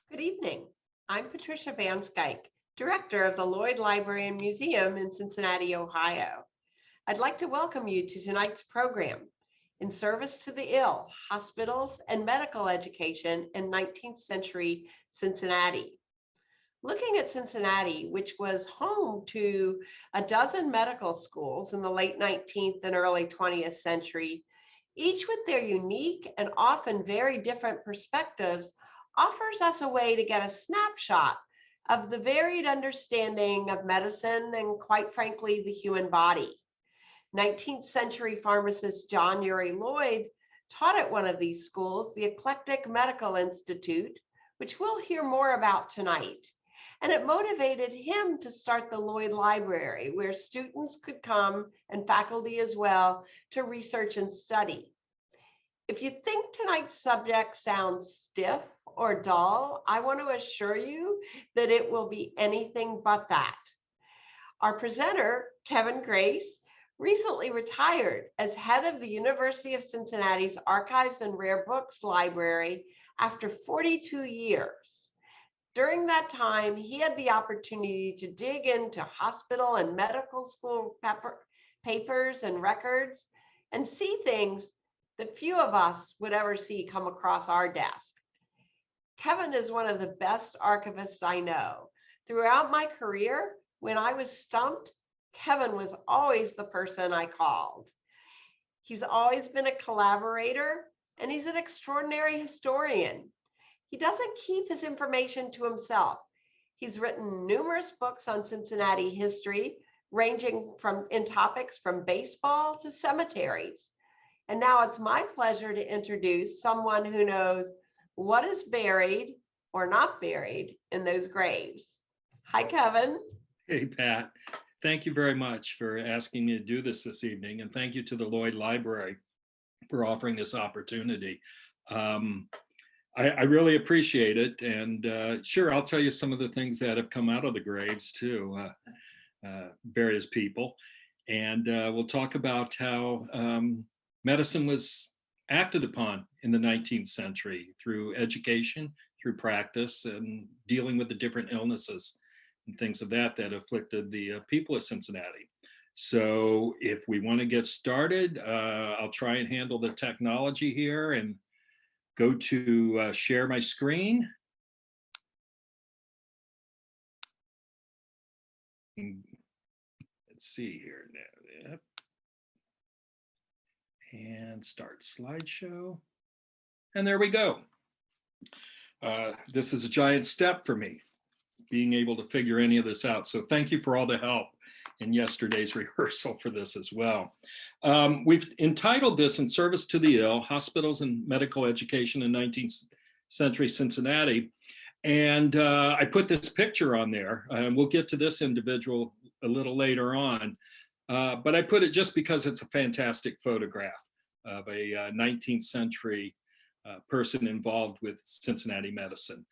Good evening. I'm Patricia Van Skyke, Director of the Lloyd Library and Museum in Cincinnati, Ohio. I'd like to welcome you to tonight's program, In Service to the Ill, Hospitals and Medical Education in 19th Century Cincinnati. Looking at Cincinnati, which was home to a dozen medical schools in the late 19th and early 20th century, each with their unique and often very different perspectives, offers us a way to get a snapshot of the varied understanding of medicine and, quite frankly, the human body. 19th century pharmacist John Uri Lloyd taught at one of these schools, the Eclectic Medical Institute, which we'll hear more about tonight. And it motivated him to start the Lloyd Library, where students could come, and faculty as well, to research and study. If you think tonight's subject sounds stiff or dull, I want to assure you that it will be anything but that. Our presenter, Kevin Grace, recently retired as head of the University of Cincinnati's Archives and Rare Books Library after 42 years. During that time, he had the opportunity to dig into hospital and medical school papers and records and see things that few of us would ever see come across our desk. Kevin is one of the best archivists I know. Throughout my career, when I was stumped, Kevin was always the person I called. He's always been a collaborator, and he's an extraordinary historian. He doesn't keep his information to himself. He's written numerous books on Cincinnati history, ranging in topics from baseball to cemeteries. And now it's my pleasure to introduce someone who knows what is buried or not buried in those graves. Hi, Kevin. Hey, Pat. Thank you very much for asking me to do this evening. And thank you to the Lloyd Library for offering this opportunity. I really appreciate it. And sure, I'll tell you some of the things that have come out of the graves too, various people. And we'll talk about how medicine was acted upon in the 19th century through education, through practice, and dealing with the different illnesses and things of that afflicted the people of Cincinnati. So if we want to get started, I'll try and handle the technology here and go to share my screen. Let's see here now. Yep. And start slideshow. And there we go. This is a giant step for me, being able to figure any of this out. So thank you for all the help in yesterday's rehearsal for this as well. We've entitled this In Service to the Ill, Hospitals and Medical Education in 19th Century Cincinnati. And I put this picture on there. We'll get to this individual a little later on. But I put it just because it's a fantastic photograph of a 19th century person involved with Cincinnati medicine.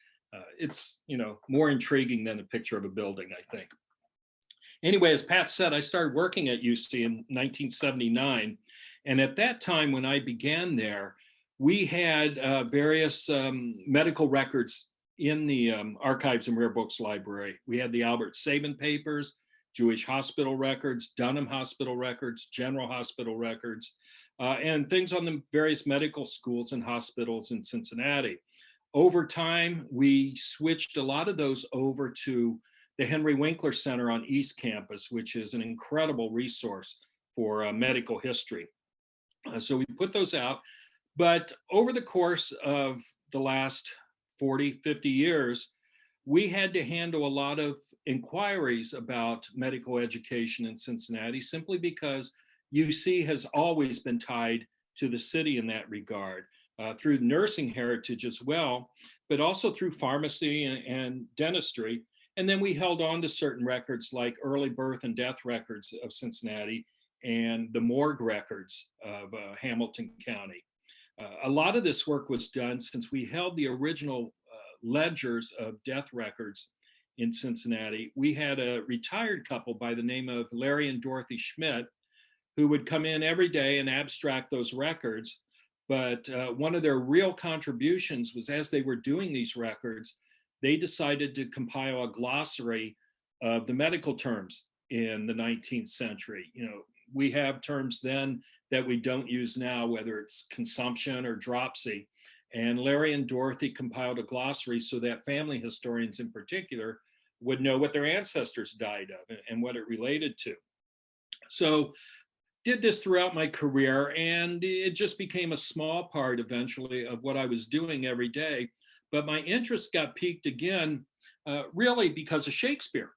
It's, more intriguing than a picture of a building, I think. Anyway, as Pat said, I started working at UC in 1979. And at that time, when I began there, we had various medical records in the Archives and Rare Books Library. We had the Albert Sabin papers, Jewish hospital records, Dunham hospital records, General Hospital records, and things on the various medical schools and hospitals in Cincinnati. Over time, we switched a lot of those over to the Henry Winkler Center on East Campus, which is an incredible resource for medical history. So we put those out, but over the course of the last 40, 50 years, we had to handle a lot of inquiries about medical education in Cincinnati simply because UC has always been tied to the city in that regard, through nursing heritage as well, but also through pharmacy and dentistry. And then we held on to certain records like early birth and death records of Cincinnati and the morgue records of Hamilton County. A lot of this work was done since we held the original ledgers of death records in Cincinnati. We had a retired couple by the name of Larry and Dorothy Schmidt who would come in every day and abstract those records. But one of their real contributions was, as they were doing these records, they decided to compile a glossary of the medical terms in the 19th century. We have terms then that we don't use now, whether it's consumption or dropsy. And Larry and Dorothy compiled a glossary so that family historians in particular would know what their ancestors died of and what it related to. So did this throughout my career, and it just became a small part eventually of what I was doing every day. But my interest got piqued again, really because of Shakespeare.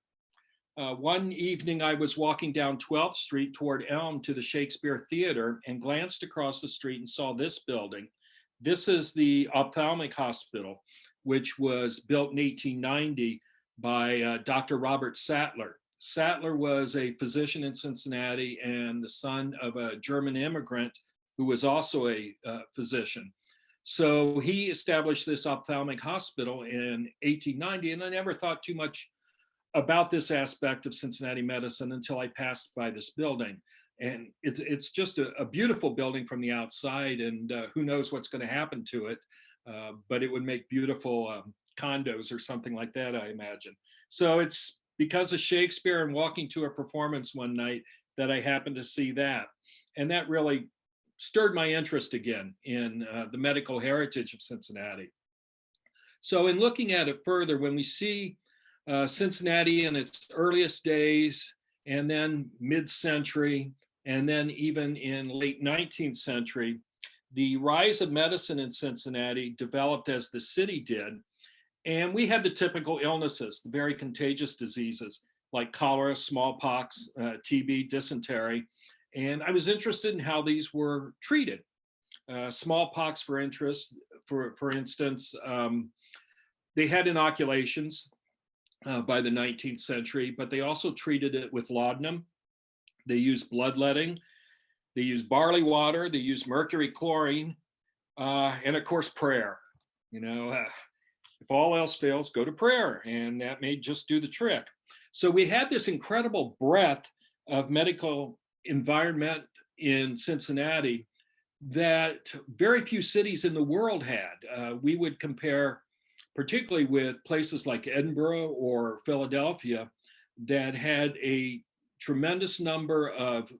One evening, I was walking down 12th Street toward Elm to the Shakespeare Theater and glanced across the street and saw this building. This is the Ophthalmic Hospital, which was built in 1890 by Dr. Robert Sattler. Sattler was a physician in Cincinnati and the son of a German immigrant who was also a physician. So he established this ophthalmic hospital in 1890, and I never thought too much about this aspect of Cincinnati medicine until I passed by this building. And it's just a beautiful building from the outside, and who knows what's going to happen to it, but it would make beautiful condos or something like that, I imagine. So it's because of Shakespeare and walking to a performance one night that I happened to see that. And that really stirred my interest again in the medical heritage of Cincinnati. So in looking at it further, when we see Cincinnati in its earliest days, and then mid-century, and then even in late 19th century, the rise of medicine in Cincinnati developed as the city did. And we had the typical illnesses, the very contagious diseases like cholera, smallpox, TB, dysentery. And I was interested in how these were treated. Smallpox, for instance, they had inoculations by the 19th century, but they also treated it with laudanum. They used bloodletting. They used barley water. They used mercury chlorine, and of course, prayer. If all else fails, go to prayer, and that may just do the trick. So we had this incredible breadth of medical environment in Cincinnati that very few cities in the world had. We would compare particularly with places like Edinburgh or Philadelphia that had a tremendous number of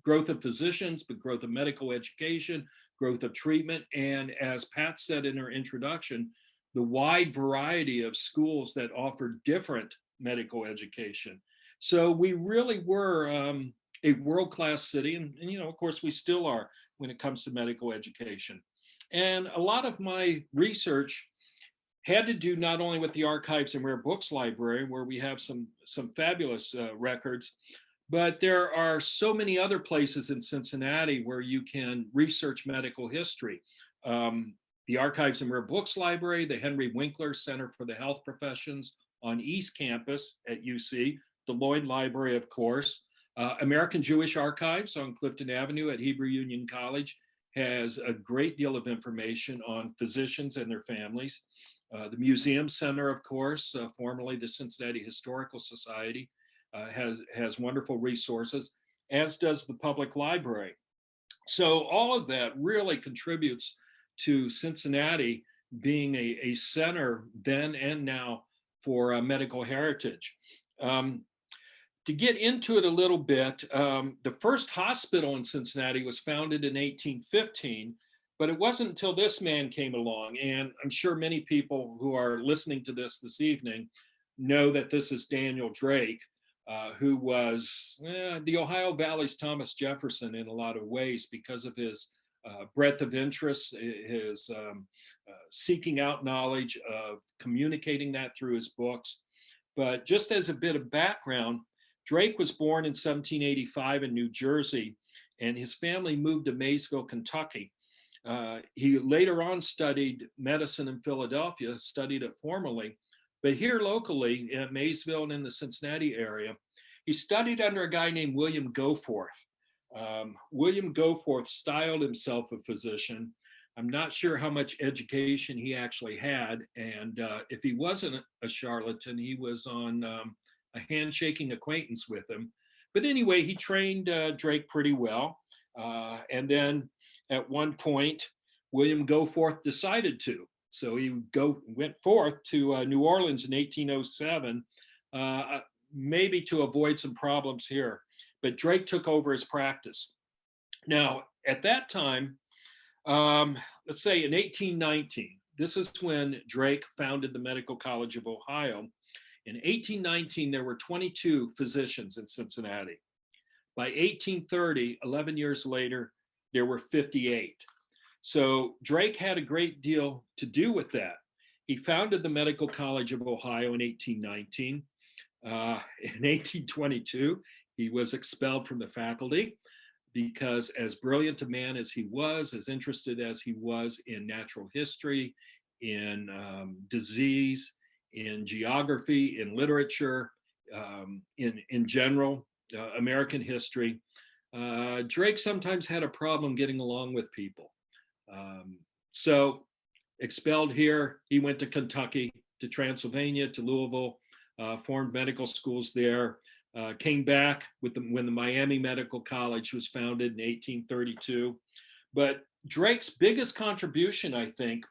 growth of physicians, but growth of medical education, growth of treatment, and as Pat said in her introduction, the wide variety of schools that offered different medical education. So we really were a world-class city, and of course we still are when it comes to medical education. And a lot of my research had to do not only with the Archives and Rare Books Library, where we have some fabulous records, but there are so many other places in Cincinnati where you can research medical history. The Archives and Rare Books Library, the Henry Winkler Center for the Health Professions on East Campus at UC, the Lloyd Library, of course. American Jewish Archives on Clifton Avenue at Hebrew Union College has a great deal of information on physicians and their families. The Museum Center, of course, formerly the Cincinnati Historical Society, has wonderful resources, as does the Public Library. So all of that really contributes to Cincinnati being a center then and now for medical heritage. To get into it a little bit, the first hospital in Cincinnati was founded in 1815, but it wasn't until this man came along, and I'm sure many people who are listening to this evening know that this is Daniel Drake, who was the Ohio Valley's Thomas Jefferson in a lot of ways because of his breadth of interest, his seeking out knowledge, of communicating that through his books. But just as a bit of background, Drake was born in 1785 in New Jersey, and his family moved to Maysville, Kentucky. He later on studied medicine in Philadelphia, studied it formally, but here locally at Maysville and in the Cincinnati area, he studied under a guy named William Goforth. William Goforth styled himself a physician. I'm not sure how much education he actually had, and if he wasn't a charlatan, he was on a handshaking acquaintance with him. But anyway, he trained Drake pretty well. And then at one point, William Goforth decided to So he went forth to New Orleans in 1807, maybe to avoid some problems here. But Drake took over his practice. Now, at that time, let's say in 1819, this is when Drake founded the Medical College of Ohio. In 1819, there were 22 physicians in Cincinnati. By 1830, 11 years later, there were 58. So Drake had a great deal to do with that. He founded the Medical College of Ohio in 1819. In 1822, he was expelled from the faculty because, as brilliant a man as he was, as interested as he was in natural history, in disease, in geography, in literature, in general, American history, Drake sometimes had a problem getting along with people. So expelled here, he went to Kentucky, to Transylvania, to Louisville, formed medical schools there, came back when the Miami Medical College was founded in 1832. But Drake's biggest contribution, I think,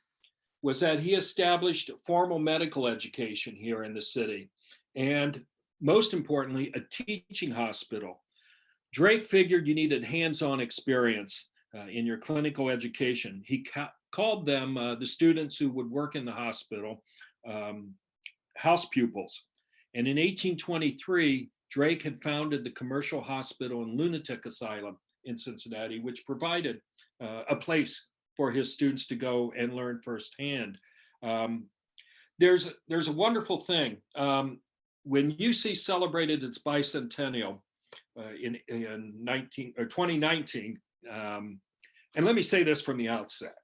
was that he established formal medical education here in the city, and most importantly, a teaching hospital. Drake figured you needed hands-on experience in your clinical education. He called them, the students who would work in the hospital, house pupils. And in 1823, Drake had founded the Commercial Hospital and Lunatic Asylum in Cincinnati, which provided a place for his students to go and learn firsthand. There's a wonderful thing. When UC celebrated its bicentennial in 2019, and let me say this from the outset,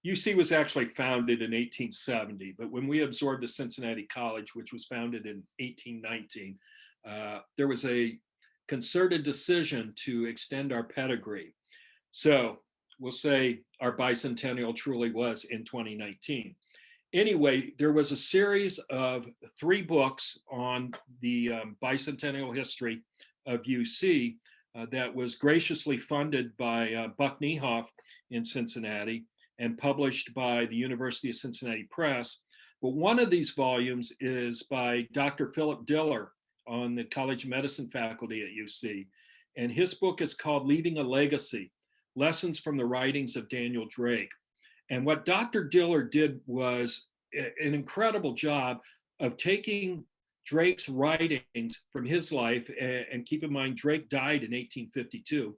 UC was actually founded in 1870, but when we absorbed the Cincinnati College, which was founded in 1819, there was a concerted decision to extend our pedigree. So we'll say our bicentennial truly was in 2019. Anyway, there was a series of 3 books on the bicentennial history of UC that was graciously funded by Buck Niehoff in Cincinnati and published by the University of Cincinnati Press. But one of these volumes is by Dr. Philip Diller on the College of Medicine faculty at UC. And his book is called Leaving a Legacy, Lessons from the Writings of Daniel Drake. And what Dr. Diller did was an incredible job of taking Drake's writings from his life, and keep in mind, Drake died in 1852.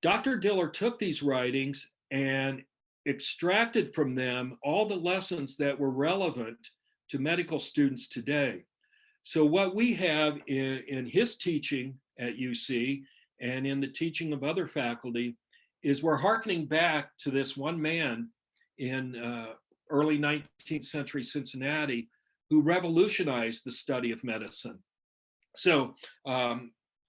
Dr. Diller took these writings and extracted from them all the lessons that were relevant to medical students today. So what we have in his teaching at UC and in the teaching of other faculty is we're hearkening back to this one man in early 19th century Cincinnati who revolutionized the study of medicine. So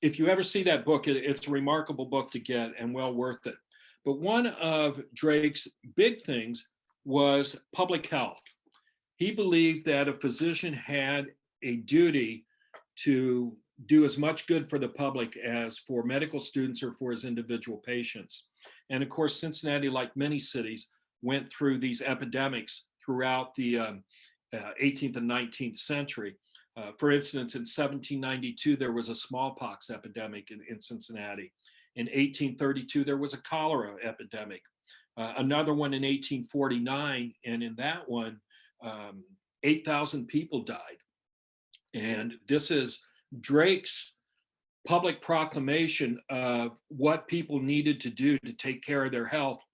if you ever see that book, it's a remarkable book to get and well worth it. But one of Drake's big things was public health. He believed that a physician had a duty to do as much good for the public as for medical students or for his individual patients. And of course, Cincinnati, like many cities, went through these epidemics throughout the 18th and 19th century. For instance, in 1792, there was a smallpox epidemic in Cincinnati. In 1832, there was a cholera epidemic. Another one in 1849, and in that one, 8,000 people died. And this is Drake's public proclamation of what people needed to do to take care of their health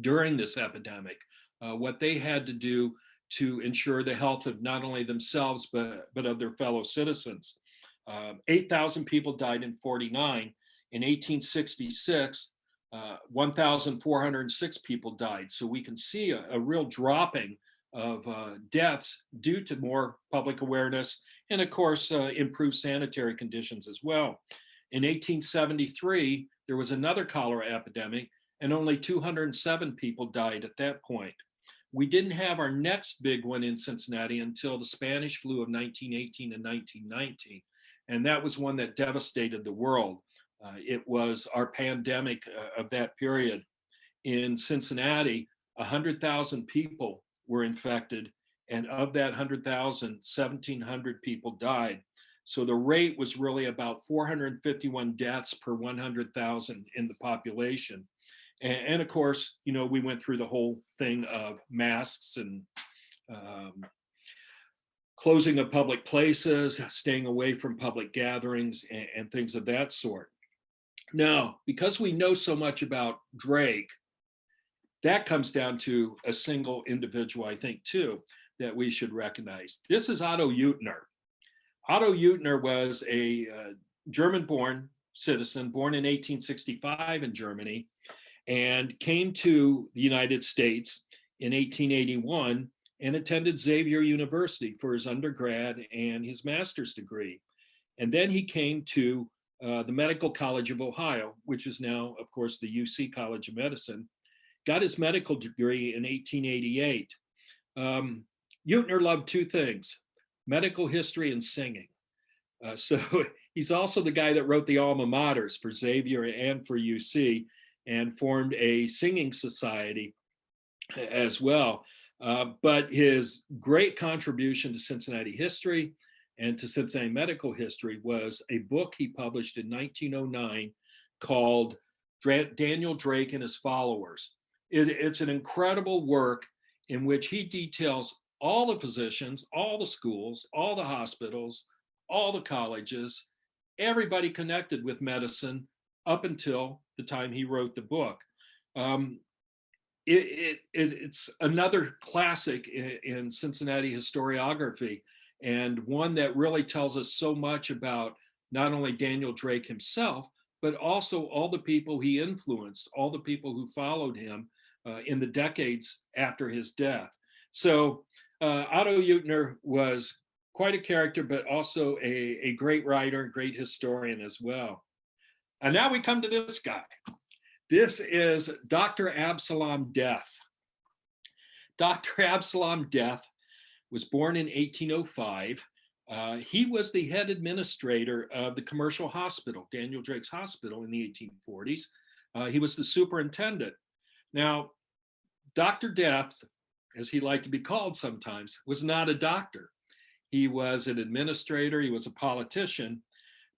during this epidemic, what they had to do to ensure the health of not only themselves, but of their fellow citizens. 8,000 people died in 49. In 1866, 1,406 people died. So we can see a real dropping of deaths due to more public awareness and, of course, improved sanitary conditions as well. In 1873, there was another cholera epidemic, and only 207 people died at that point. We didn't have our next big one in Cincinnati until the Spanish flu of 1918 and 1919, and that was one that devastated the world. It was our pandemic of that period. In Cincinnati, 100,000 people were infected. And of that 100,000, 1,700 people died. So the rate was really about 451 deaths per 100,000 in the population. And of course, we went through the whole thing of masks and closing of public places, staying away from public gatherings, and things of that sort. Now, because we know so much about Drake, that comes down to a single individual, I think, too, that we should recognize. This is Otto Eutner. Otto Eutner was a German-born citizen, born in 1865 in Germany, and came to the United States in 1881 and attended Xavier University for his undergrad and his master's degree. And then he came to the Medical College of Ohio, which is now, of course, the UC College of Medicine, got his medical degree in 1888. Eutner loved two things, medical history and singing. So he's also the guy that wrote the alma maters for Xavier and for UC and formed a singing society as well. But his great contribution to Cincinnati history and to Cincinnati medical history was a book he published in 1909 called Daniel Drake and His Followers. It's an incredible work in which he details all the physicians, all the schools, all the hospitals, all the colleges, everybody connected with medicine up until the time he wrote the book. It's another classic in Cincinnati historiography, and one that really tells us so much about not only Daniel Drake himself, but also all the people he influenced, all the people who followed him in the decades after his death. So Otto Eutner was quite a character, but also a great writer, great historian as well. And now we come to this guy. This is Dr. Absolam Death. Dr. Absolom Death was born in 1805. He was the head administrator of the commercial hospital, Daniel Drake's Hospital, in the 1840s. He was the superintendent. Now, Dr. Death, as he liked to be called sometimes, was not a doctor. He was an administrator, he was a politician,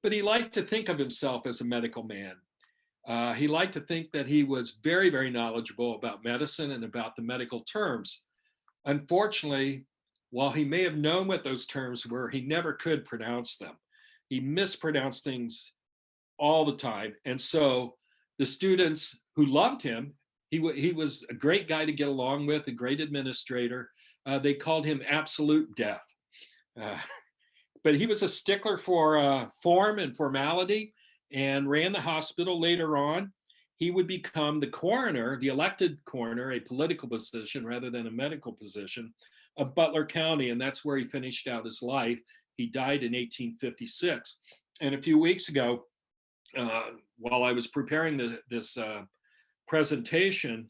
but he liked to think of himself as a medical man. He liked to think that he was very, very knowledgeable about medicine and about the medical terms. Unfortunately, while he may have known what those terms were, he never could pronounce them. He mispronounced things all the time. And so the students who loved him, he was a great guy to get along with, a great administrator. They called him Absolute Death. But he was a stickler for form and formality and ran the hospital. Later on, he would become the coroner, the elected coroner, a political position rather than a medical position, of Butler County, and that's where he finished out his life. He died in 1856. And a few weeks ago, while I was preparing this presentation,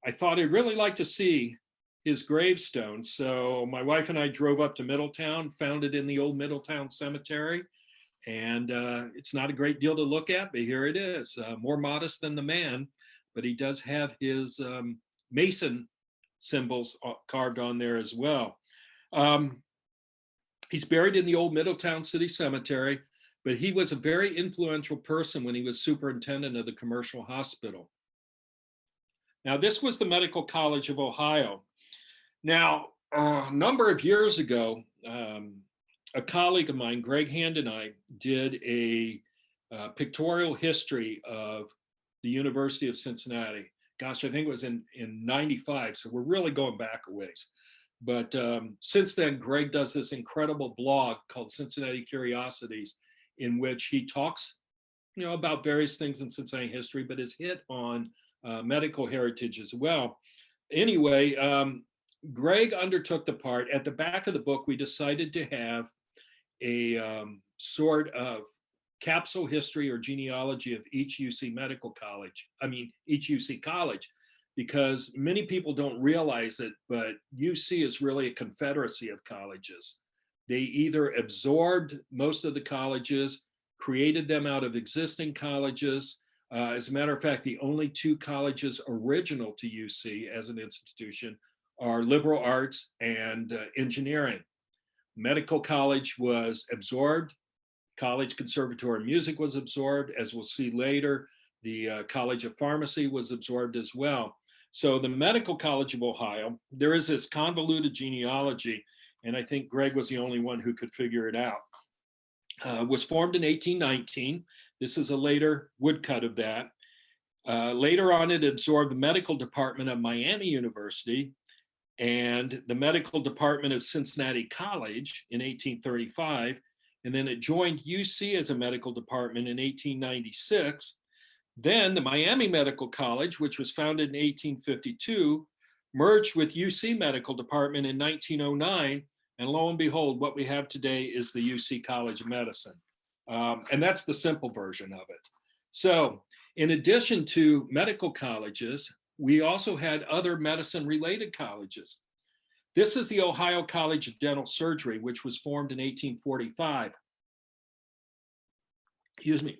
I thought I'd really like to see his gravestone. So my wife and I drove up to Middletown, found it in the old Middletown Cemetery. And it's not a great deal to look at, but here it is, more modest than the man, but he does have his Mason symbols carved on there as well. He's buried in the old Middletown City Cemetery, but he was a very influential person when he was superintendent of the commercial hospital. Now, this was the Medical College of Ohio. Now, a number of years ago, a colleague of mine, Greg Hand, and I did a pictorial history of the University of Cincinnati. Gosh, I think it was in 95, so we're really going back a ways. But since then, Greg does this incredible blog called Cincinnati Curiosities, in which he talks, about various things in Cincinnati history, but is hit on medical heritage as well. Anyway, Greg undertook the part. At the back of the book, we decided to have a sort of capsule history or genealogy of each UC medical college, each UC college, because many people don't realize it, but UC is really a confederacy of colleges. They either absorbed most of the colleges, created them out of existing colleges. As a matter of fact, the only two colleges original to UC as an institution are liberal arts and engineering. Medical college was absorbed. College Conservatory of Music was absorbed. As we'll see later, the College of Pharmacy was absorbed as well. So the Medical College of Ohio, there is this convoluted genealogy, and I think Greg was the only one who could figure it out. Was formed in 1819. This is a later woodcut of that. Later on, it absorbed the medical department of Miami University and the medical department of Cincinnati College in 1835. And then it joined UC as a medical department in 1896. Then the Miami Medical College, which was founded in 1852, merged with UC Medical Department in 1909. And lo and behold, what we have today is the UC College of Medicine. And that's the simple version of it. So in addition to medical colleges, we also had other medicine-related colleges. This is the Ohio College of Dental Surgery, which was formed in 1845. Excuse me.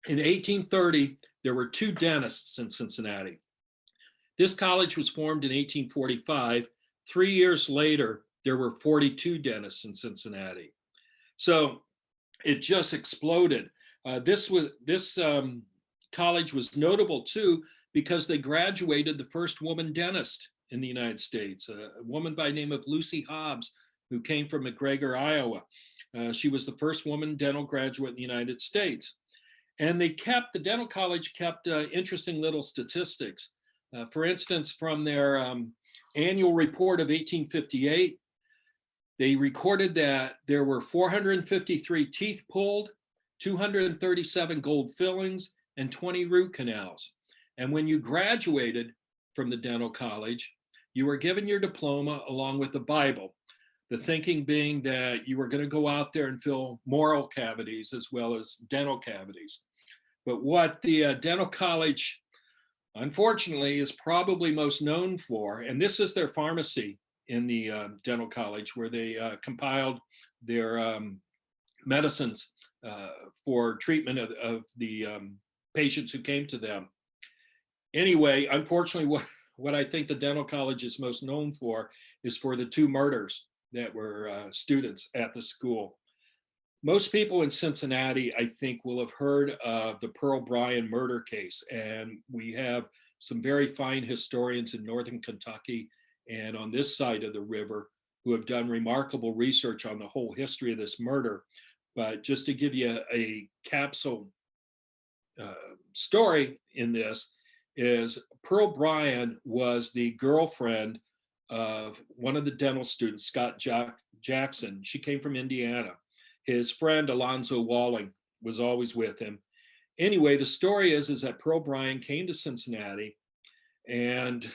In 1830, there were 2 dentists in Cincinnati. This college was formed in 1845. 3 years later, there were 42 dentists in Cincinnati. So it just exploded. This college was notable too because they graduated the first woman dentist in the United States, a woman by the name of Lucy Hobbs, who came from McGregor, Iowa. She was the first woman dental graduate in the United States. And the dental college kept interesting little statistics. For instance, from their annual report of 1858, they recorded that there were 453 teeth pulled, 237 gold fillings, and 20 root canals. And when you graduated from the dental college, you were given your diploma along with the Bible, the thinking being that you were going to go out there and fill moral cavities as well as dental cavities. But what the dental college, unfortunately, is probably most known for, and this is their pharmacy in the dental college, where they compiled their medicines for treatment of the patients who came to them. Anyway, unfortunately, what I think the dental college is most known for is for the 2 murders that were students at the school. Most people in Cincinnati, I think, will have heard of the Pearl Bryan murder case, and we have some very fine historians in northern Kentucky and on this side of the river who have done remarkable research on the whole history of this murder. But just to give you a capsule story in this, is Pearl Bryan was the girlfriend of one of the dental students, Scott Jackson. She came from Indiana. His friend Alonzo Walling was always with him. Anyway, the story is that Pearl Bryan came to Cincinnati, and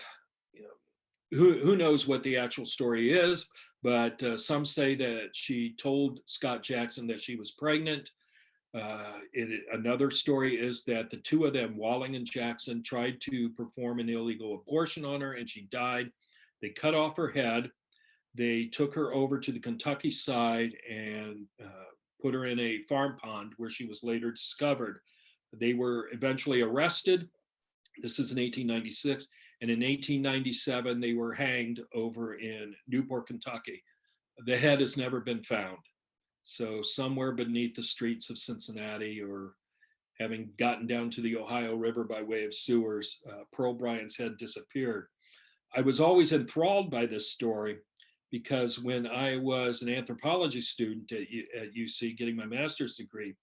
who knows what the actual story is, but some say that she told Scott Jackson that she was pregnant. Another story is that the 2 of them, Walling and Jackson, tried to perform an illegal abortion on her, and she died. They cut off her head. They took her over to the Kentucky side and put her in a farm pond where she was later discovered. They were eventually arrested. This is in 1896. And in 1897, they were hanged over in Newport, Kentucky. The head has never been found. So somewhere beneath the streets of Cincinnati, or having gotten down to the Ohio River by way of sewers, Pearl Bryan's head disappeared. I was always enthralled by this story because when I was an anthropology student at UC getting my master's degree,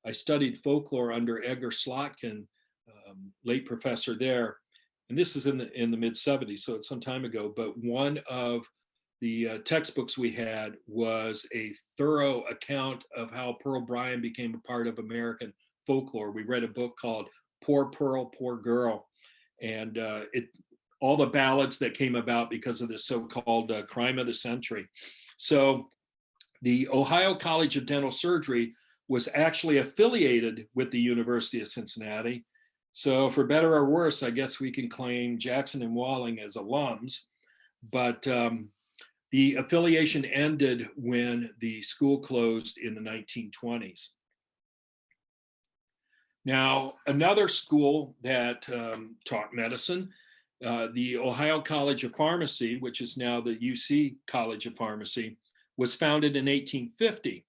I studied folklore under Edgar Slotkin, late professor there. And this is in the mid-70s, so it's some time ago. But one of the textbooks we had was a thorough account of how Pearl Bryan became a part of American folklore. We read a book called Poor Pearl, Poor Girl. And all the ballads that came about because of this so-called crime of the century. So the Ohio College of Dental Surgery was actually affiliated with the University of Cincinnati. So for better or worse, I guess we can claim Jackson and Walling as alums, but the affiliation ended when the school closed in the 1920s. Now, another school that taught medicine The Ohio College of Pharmacy, which is now the UC College of Pharmacy, was founded in 1850.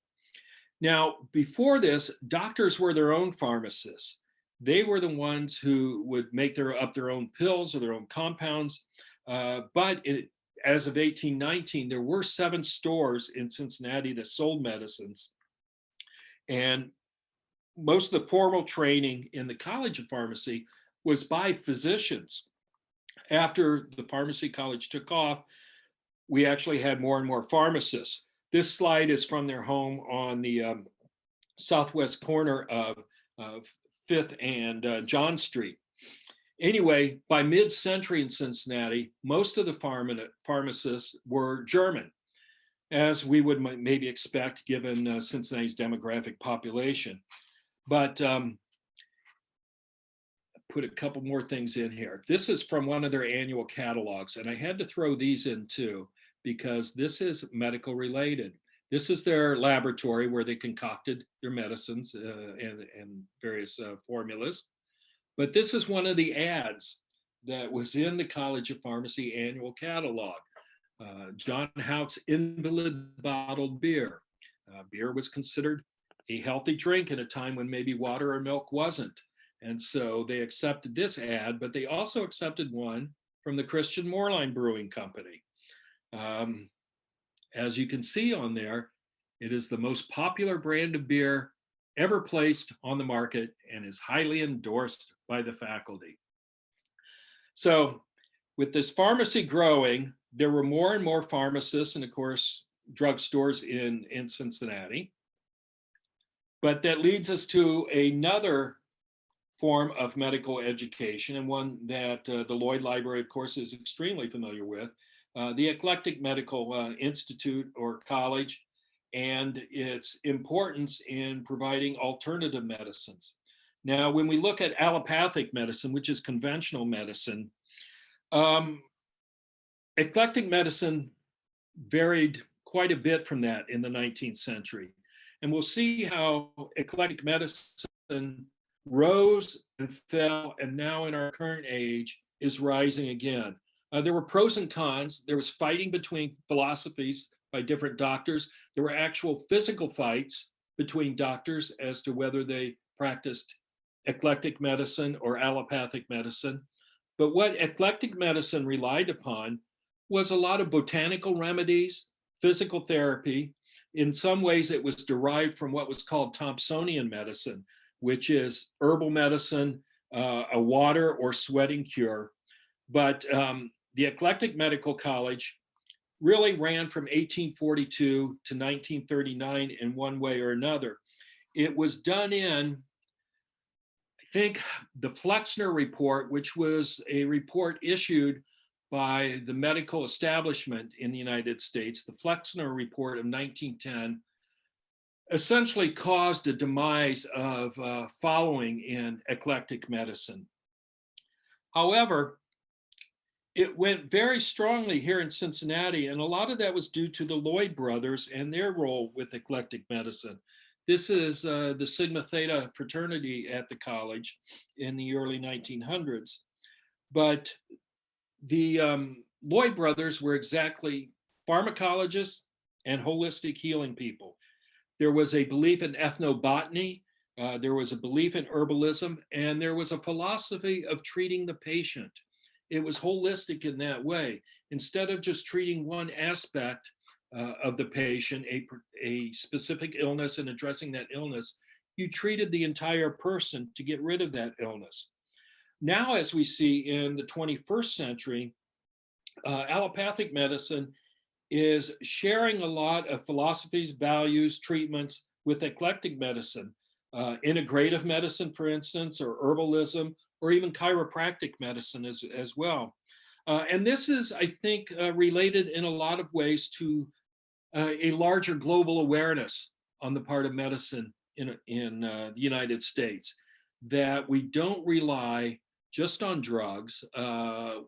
Now, before this, doctors were their own pharmacists. They were the ones who would make up their own pills or their own compounds. As of 1819, there were 7 stores in Cincinnati that sold medicines. And most of the formal training in the College of Pharmacy was by physicians. After the pharmacy college took off, we actually had more and more pharmacists. This slide is from their home on the southwest corner of 5th and John Street. Anyway, by mid-century in Cincinnati, most of the pharmacists were German, as we would maybe expect given Cincinnati's demographic population. But put a couple more things in here. This is from one of their annual catalogs, and I had to throw these in too, because this is medical related. This is their laboratory where they concocted their medicines and various formulas. But this is one of the ads that was in the College of Pharmacy annual catalog. John Hout's Invalid Bottled Beer. Beer was considered a healthy drink at a time when maybe water or milk wasn't. And so they accepted this ad, but they also accepted one from the Christian Moerlein Brewing Company. As you can see on there, it is the most popular brand of beer ever placed on the market and is highly endorsed by the faculty. So with this pharmacy growing, there were more and more pharmacists and of course, drugstores in Cincinnati. But that leads us to another form of medical education, and one that the Lloyd Library, of course, is extremely familiar with, the Eclectic Medical Institute or College, and its importance in providing alternative medicines. Now, when we look at allopathic medicine, which is conventional medicine, eclectic medicine varied quite a bit from that in the 19th century. And we'll see how eclectic medicine rose and fell, and now in our current age is rising again. There were pros and cons. There was fighting between philosophies by different doctors. There were actual physical fights between doctors as to whether they practiced eclectic medicine or allopathic medicine. But what eclectic medicine relied upon was a lot of botanical remedies, physical therapy. In some ways, it was derived from what was called Thompsonian medicine, which is herbal medicine, a water or sweating cure. But the Eclectic Medical College really ran from 1842 to 1939 in one way or another. It was done in, I think, the Flexner Report, which was a report issued by the medical establishment in the United States. The Flexner Report of 1910 essentially caused a demise of following in eclectic medicine. However, it went very strongly here in Cincinnati, and a lot of that was due to the Lloyd brothers and their role with eclectic medicine. This is the Sigma Theta fraternity at the college in the early 1900s. But the Lloyd brothers were exactly pharmacologists and holistic healing people. There was a belief in ethnobotany, there was a belief in herbalism, and there was a philosophy of treating the patient. It was holistic in that way. Instead of just treating one aspect of the patient, a specific illness, and addressing that illness, you treated the entire person to get rid of that illness. Now, as we see in the 21st century, allopathic medicine is sharing a lot of philosophies, values, treatments with eclectic medicine, integrative medicine, for instance, or herbalism, or even chiropractic medicine as well. And this is, I think, related in a lot of ways to a larger global awareness on the part of medicine in the United States, that we don't rely just on drugs.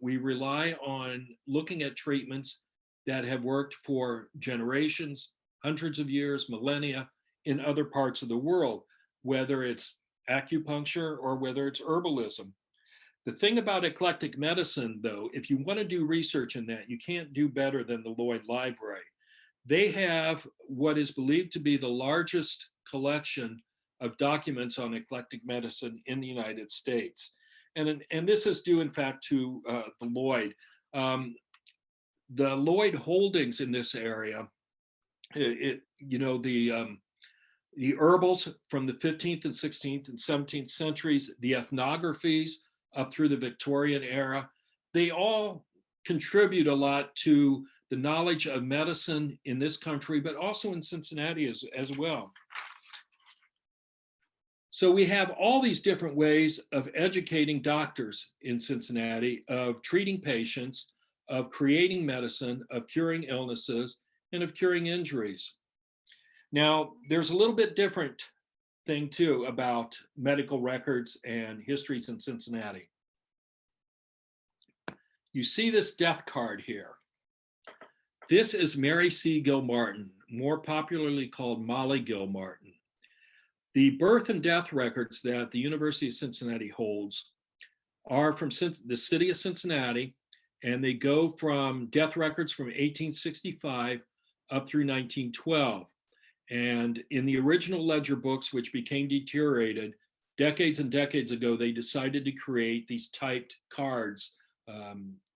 We rely on looking at treatments that have worked for generations, hundreds of years, millennia in other parts of the world, whether it's acupuncture or whether it's herbalism. The thing about eclectic medicine, though, if you want to do research in that, you can't do better than the Lloyd Library. They have what is believed to be the largest collection of documents on eclectic medicine in the United States. And this is due, in fact, to the Lloyd. The Lloyd holdings in this area, the herbals from the 15th and 16th and 17th centuries, the ethnographies up through the Victorian era, they all contribute a lot to the knowledge of medicine in this country, but also in Cincinnati as well. So we have all these different ways of educating doctors in Cincinnati, of treating patients, of creating medicine, of curing illnesses, and of curing injuries. Now, there's a little bit different thing too about medical records and histories in Cincinnati. You see this death card here. This is Mary C. Gilmartin, more popularly called Molly Gilmartin. The birth and death records that the University of Cincinnati holds are from the city of Cincinnati, and they go from death records from 1865 up through 1912. And in the original ledger books, which became deteriorated decades and decades ago, they decided to create these typed cards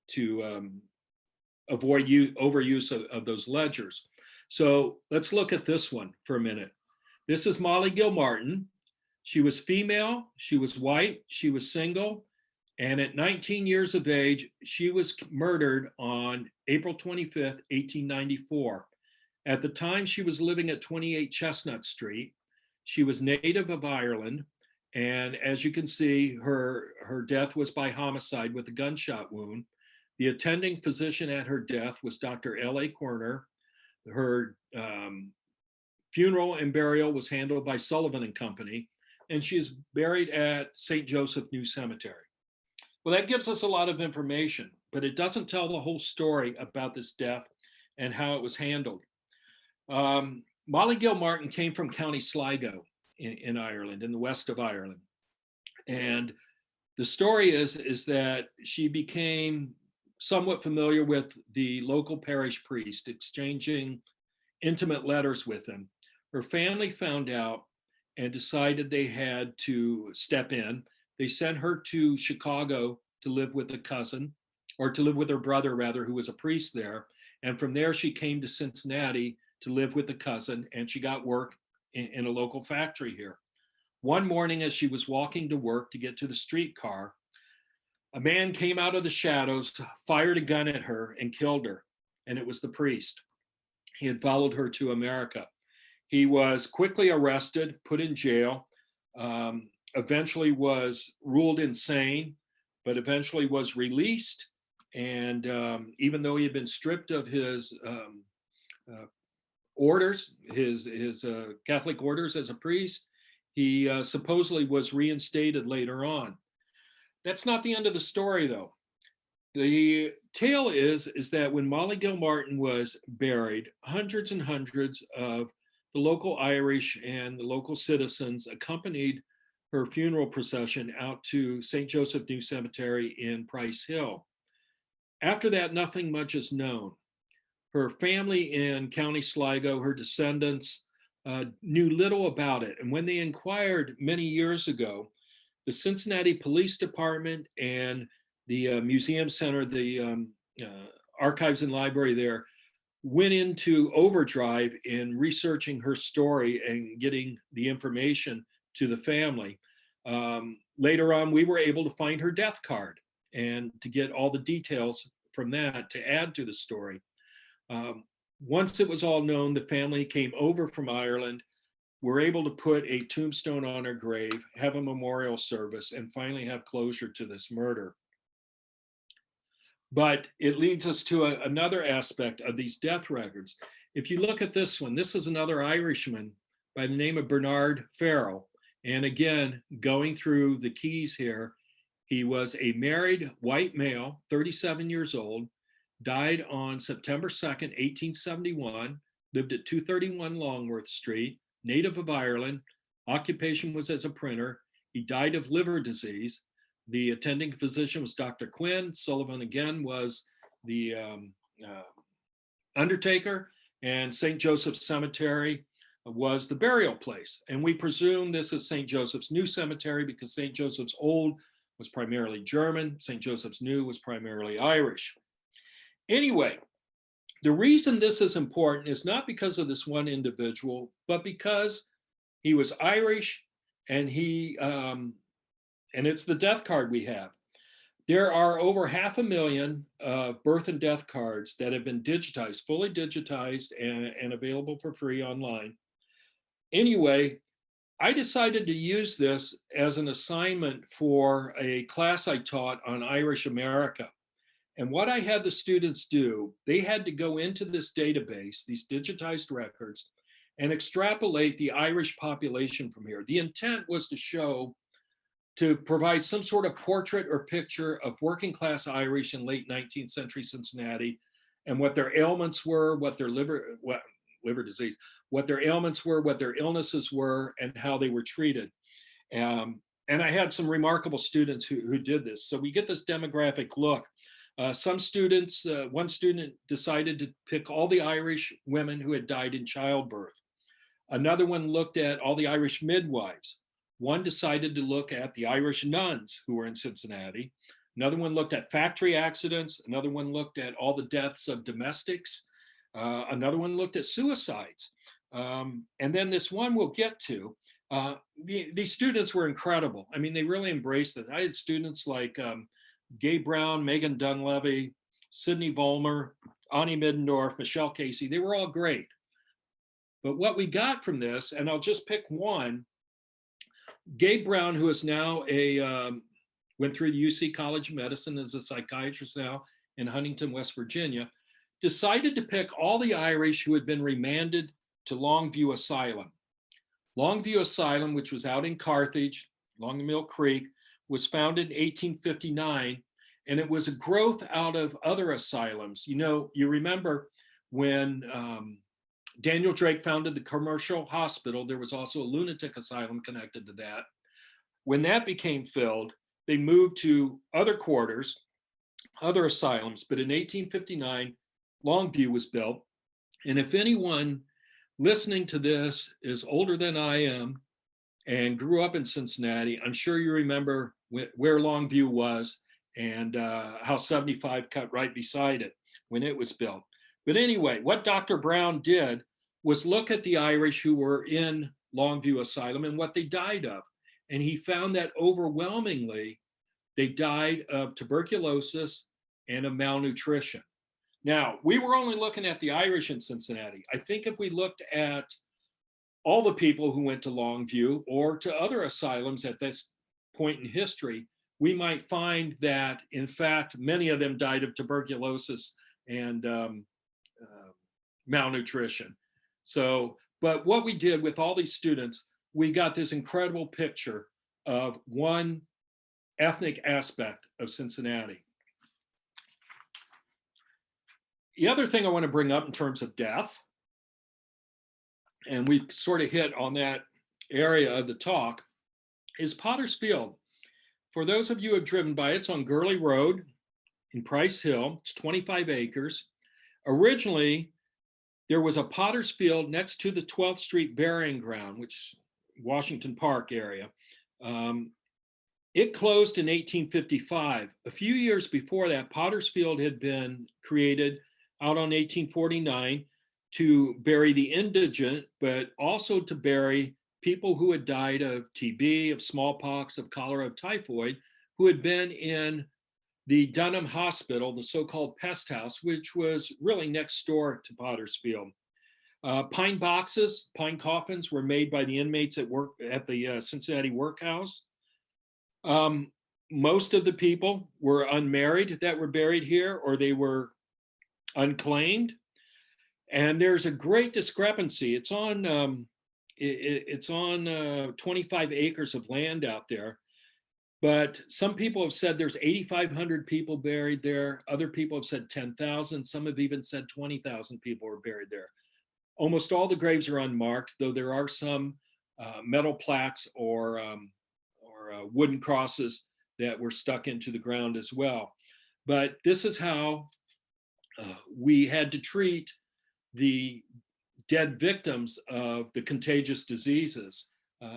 to avoid overuse of those ledgers. So let's look at this one for a minute. This is Molly Gilmartin. She was female, she was white, she was single, and at 19 years of age, she was murdered on April 25th, 1894. At the time, she was living at 28 Chestnut Street. She was native of Ireland, and as you can see, her death was by homicide with a gunshot wound. The attending physician at her death was Dr. L.A. Corner. Her funeral and burial was handled by Sullivan and Company, and she is buried at St. Joseph New Cemetery. Well, that gives us a lot of information, but it doesn't tell the whole story about this death and how it was handled. Molly Gilmartin came from County Sligo in Ireland, in the west of Ireland. And the story is that she became somewhat familiar with the local parish priest, exchanging intimate letters with him. Her family found out and decided they had to step in. They sent her to Chicago to live with a cousin, or to live with her brother rather, who was a priest there. And from there, she came to Cincinnati to live with a cousin, and she got work in a local factory here. One morning, as she was walking to work to get to the streetcar, a man came out of the shadows, fired a gun at her, and killed her. And it was the priest. He had followed her to America. He was quickly arrested, put in jail, eventually was ruled insane, but eventually was released. And even though he had been stripped of his orders, his Catholic orders as a priest, he supposedly was reinstated later on. That's not the end of the story, though. The tale is that when Molly Gilmartin was buried, hundreds and hundreds of the local Irish and the local citizens accompanied her funeral procession out to St. Joseph New Cemetery in Price Hill. After that, nothing much is known. Her family in County Sligo, her descendants, knew little about it. And when they inquired many years ago, the Cincinnati Police Department and the Museum Center, the archives and library there, went into overdrive in researching her story and getting the information to the family. Later on, we were able to find her death card and to get all the details from that to add to the story. Once it was all known, the family came over from Ireland, were able to put a tombstone on her grave, have a memorial service, and finally have closure to this murder. But it leads us to another aspect of these death records. If you look at this one, this is another Irishman by the name of Bernard Farrel. And again, going through the keys here, he was a married white male, 37 years old, died on September 2nd, 1871, lived at 231 Longworth Street, native of Ireland, occupation was as a printer. He died of liver disease. The attending physician was Dr. Quinn. Sullivan again was the undertaker, and St. Joseph's Cemetery was the burial place. And we presume this is St. Joseph's New Cemetery because St. Joseph's Old was primarily German. St. Joseph's New was primarily Irish. Anyway, the reason this is important is not because of this one individual, but because he was Irish, and and it's the death card we have. There are over 500,000 birth and death cards that have been digitized, fully digitized, and available for free online. Anyway, I decided to use this as an assignment for a class I taught on Irish America. And what I had the students do, they had to go into this database, these digitized records, and extrapolate the Irish population from here. The intent was to provide some sort of portrait or picture of working class Irish in late 19th century Cincinnati, and what their ailments were, what their liver disease, what their ailments were, what their illnesses were, and how they were treated. And I had some remarkable students who did this. So we get this demographic look. Some students, one student decided to pick all the Irish women who had died in childbirth. Another one looked at all the Irish midwives. One decided to look at the Irish nuns who were in Cincinnati. Another one looked at factory accidents. Another one looked at all the deaths of domestics. Another one looked at suicides. And then this one we'll get to. These students were incredible. I mean, they really embraced it. I had students like Gay Brown, Megan Dunleavy, Sidney Vollmer, Ani Middendorf, Michelle Casey. They were all great. But what we got from this, and I'll just pick one, Gay Brown, who is now went through the UC College of Medicine as a psychiatrist now in Huntington, West Virginia, decided to pick all the Irish who had been remanded to Longview Asylum. Longview Asylum, which was out in Carthage, along the Mill Creek, was founded in 1859, and it was a growth out of other asylums. You know, you remember when Daniel Drake founded the Commercial Hospital, there was also a lunatic asylum connected to that. When that became filled, they moved to other quarters, other asylums, but in 1859, Longview was built. And if anyone listening to this is older than I am and grew up in Cincinnati, I'm sure you remember where Longview was and how 75 cut right beside it when it was built. But anyway, what Dr. Brown did was look at the Irish who were in Longview Asylum and what they died of. And he found that overwhelmingly, they died of tuberculosis and of malnutrition. Now, we were only looking at the Irish in Cincinnati. I think if we looked at all the people who went to Longview or to other asylums at this point in history, we might find that, in fact, many of them died of tuberculosis and malnutrition. So, but what we did with all these students, we got this incredible picture of one ethnic aspect of Cincinnati. The other thing I want to bring up in terms of death, and we sort of hit on that area of the talk, is Potter's Field. For those of you who have driven by, it's on Gurley Road in Price Hill. It's 25 acres. Originally, there was a Potter's Field next to the 12th Street Burying Ground, which Washington Park area. It closed in 1855. A few years before that, Potter's Field had been created out on 1849 to bury the indigent, but also to bury people who had died of TB, of smallpox, of cholera, of typhoid, who had been in the Dunham Hospital, the so-called pest house, which was really next door to Potter's Field. Pine boxes, pine coffins were made by the inmates at work at the Cincinnati workhouse. Most of the people were unmarried that were buried here, or they were unclaimed. And there's a great discrepancy. It's on 25 acres of land out there. But some people have said there's 8,500 people buried there. Other people have said 10,000. Some have even said 20,000 people were buried there. Almost all the graves are unmarked, though there are some metal plaques or wooden crosses that were stuck into the ground as well. But this is how we had to treat the dead victims of the contagious diseases,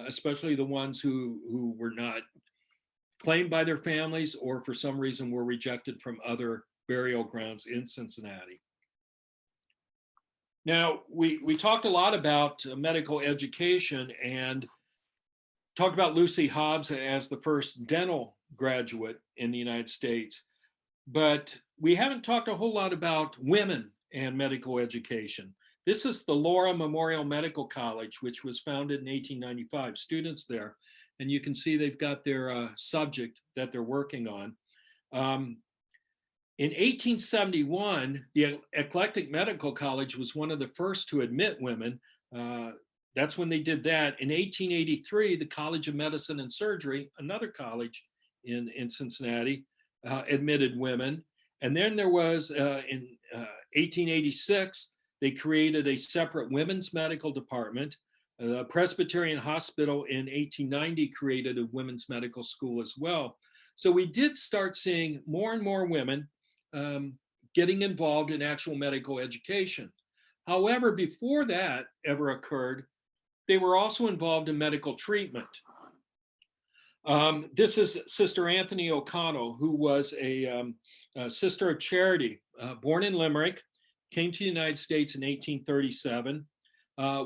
especially the ones who were not claimed by their families or for some reason were rejected from other burial grounds in Cincinnati. Now, we talked a lot about medical education and talked about Lucy Hobbs as the first dental graduate in the United States, but we haven't talked a whole lot about women and medical education. This is the Laura Memorial Medical College, which was founded in 1895. Students there, and you can see they've got their subject that they're working on. In 1871, the Eclectic Medical College was one of the first to admit women. That's when they did that. In 1883, the College of Medicine and Surgery, another college in Cincinnati, admitted women. And then there was, in 1886, they created a separate women's medical department. The Presbyterian Hospital in 1890 created a women's medical school as well. So we did start seeing more and more women getting involved in actual medical education. However, before that ever occurred, they were also involved in medical treatment. This is Sister Anthony O'Connell, who was a Sister of Charity, born in Limerick, came to the United States in 1837,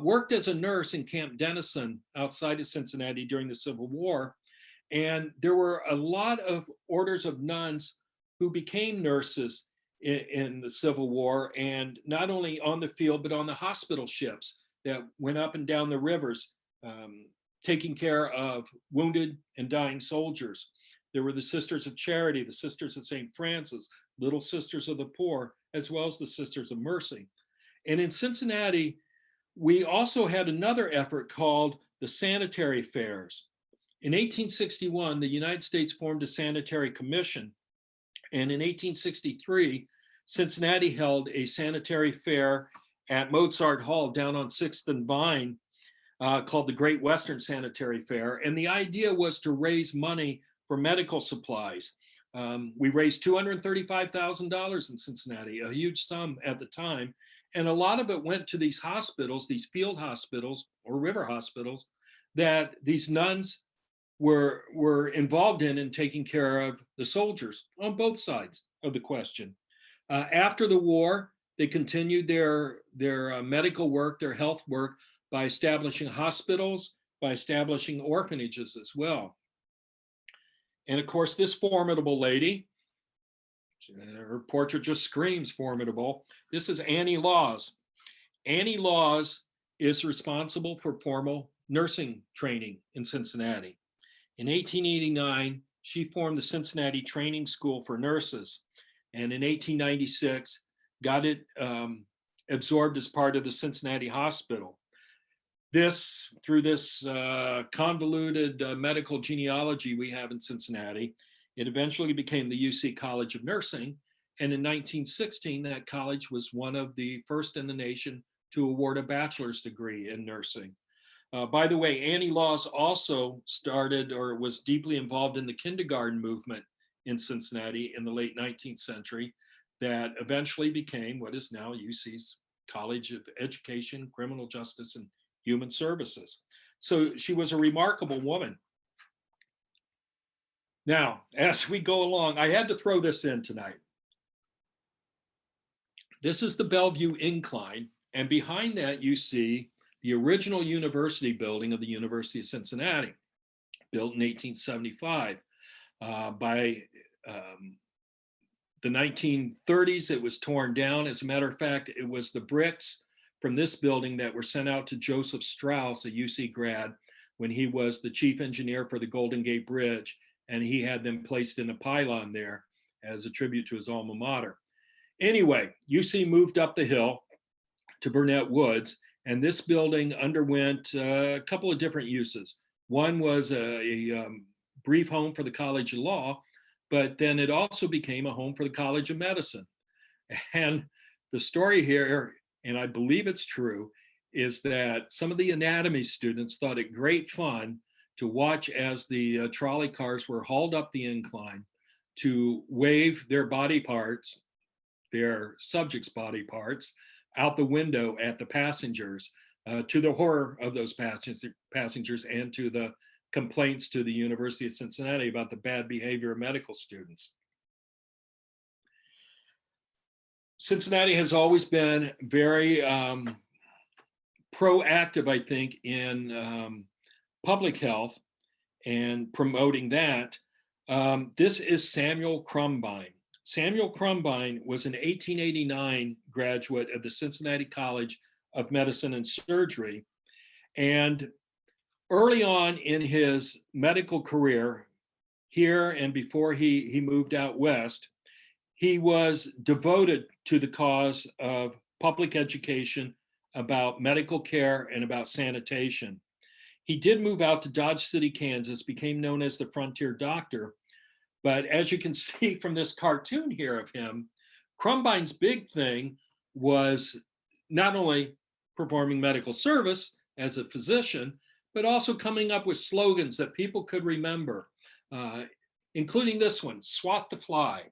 worked as a nurse in Camp Dennison outside of Cincinnati during the Civil War. And there were a lot of orders of nuns who became nurses in the Civil War, and not only on the field, but on the hospital ships that went up and down the rivers, taking care of wounded and dying soldiers. There were the Sisters of Charity, the Sisters of St. Francis, Little Sisters of the Poor, as well as the Sisters of Mercy. And in Cincinnati, we also had another effort called the Sanitary Fairs. In 1861, the United States formed a sanitary commission. And in 1863, Cincinnati held a sanitary fair at Mozart Hall down on 6th and Vine, called the Great Western Sanitary Fair. And the idea was to raise money for medical supplies. We raised $235,000 in Cincinnati, a huge sum at the time. And a lot of it went to these hospitals, these field hospitals or river hospitals that these nuns were involved in taking care of the soldiers on both sides of the question. After the war, they continued their medical work, their health work, by establishing hospitals, by establishing orphanages as well. And of course, this formidable lady, her portrait just screams formidable. This is Annie Laws. Annie Laws is responsible for formal nursing training in Cincinnati. In 1889, she formed the Cincinnati Training School for Nurses, and in 1896, got it absorbed as part of the Cincinnati Hospital. Through this convoluted medical genealogy we have in Cincinnati, it eventually became the UC College of Nursing, and in 1916, that college was one of the first in the nation to award a bachelor's degree in nursing. By the way, Annie Laws also started or was deeply involved in the kindergarten movement in Cincinnati in the late 19th century that eventually became what is now UC's College of Education, Criminal Justice, and Human Services. So she was a remarkable woman. Now, as we go along, I had to throw this in tonight. This is the Bellevue Incline, and behind that you see the original university building of the University of Cincinnati, built in 1875. By the 1930s, it was torn down. As a matter of fact, it was the bricks from this building that were sent out to Joseph Strauss, a UC grad, when he was the chief engineer for the Golden Gate Bridge, and he had them placed in a pylon there as a tribute to his alma mater. Anyway, UC moved up the hill to Burnett Woods, and this building underwent a couple of different uses. One was a brief home for the College of Law, but then it also became a home for the College of Medicine. And the story here, and I believe it's true, is that some of the anatomy students thought it great fun to watch as the trolley cars were hauled up the incline, to wave their body parts, their subjects' body parts, out the window at the passengers, to the horror of those passengers and to the complaints to the University of Cincinnati about the bad behavior of medical students. Cincinnati has always been very proactive, I think, in public health and promoting that. This is Samuel Crumbine. Samuel Crumbine was an 1889 graduate of the Cincinnati College of Medicine and Surgery. And early on in his medical career here and before he moved out west, he was devoted to the cause of public education about medical care and about sanitation. He did move out to Dodge City, Kansas, became known as the Frontier Doctor. But as you can see from this cartoon here of him, Crumbine's big thing was not only performing medical service as a physician, but also coming up with slogans that people could remember, including this one, "Swat the fly."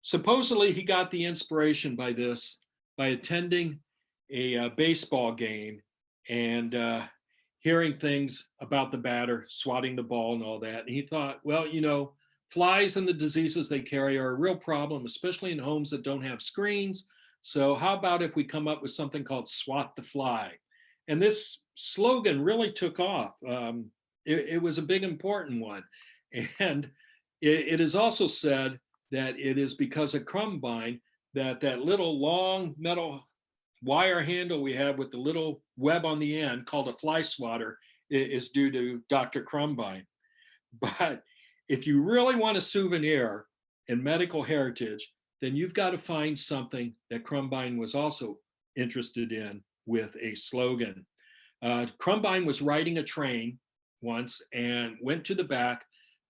Supposedly he got the inspiration by this by attending a baseball game and hearing things about the batter swatting the ball and all that. And he thought, well, you know, flies and the diseases they carry are a real problem, especially in homes that don't have screens. So how about if we come up with something called "Swat the Fly"? And this slogan really took off. It was a big, important one. And it is also said that it is because of Crumbine that that little long metal wire handle we have with the little web on the end called a fly swatter is due to Dr. Crumbine. But if you really want a souvenir in medical heritage, then you've got to find something that Crumbine was also interested in with a slogan. Crumbine was riding a train once and went to the back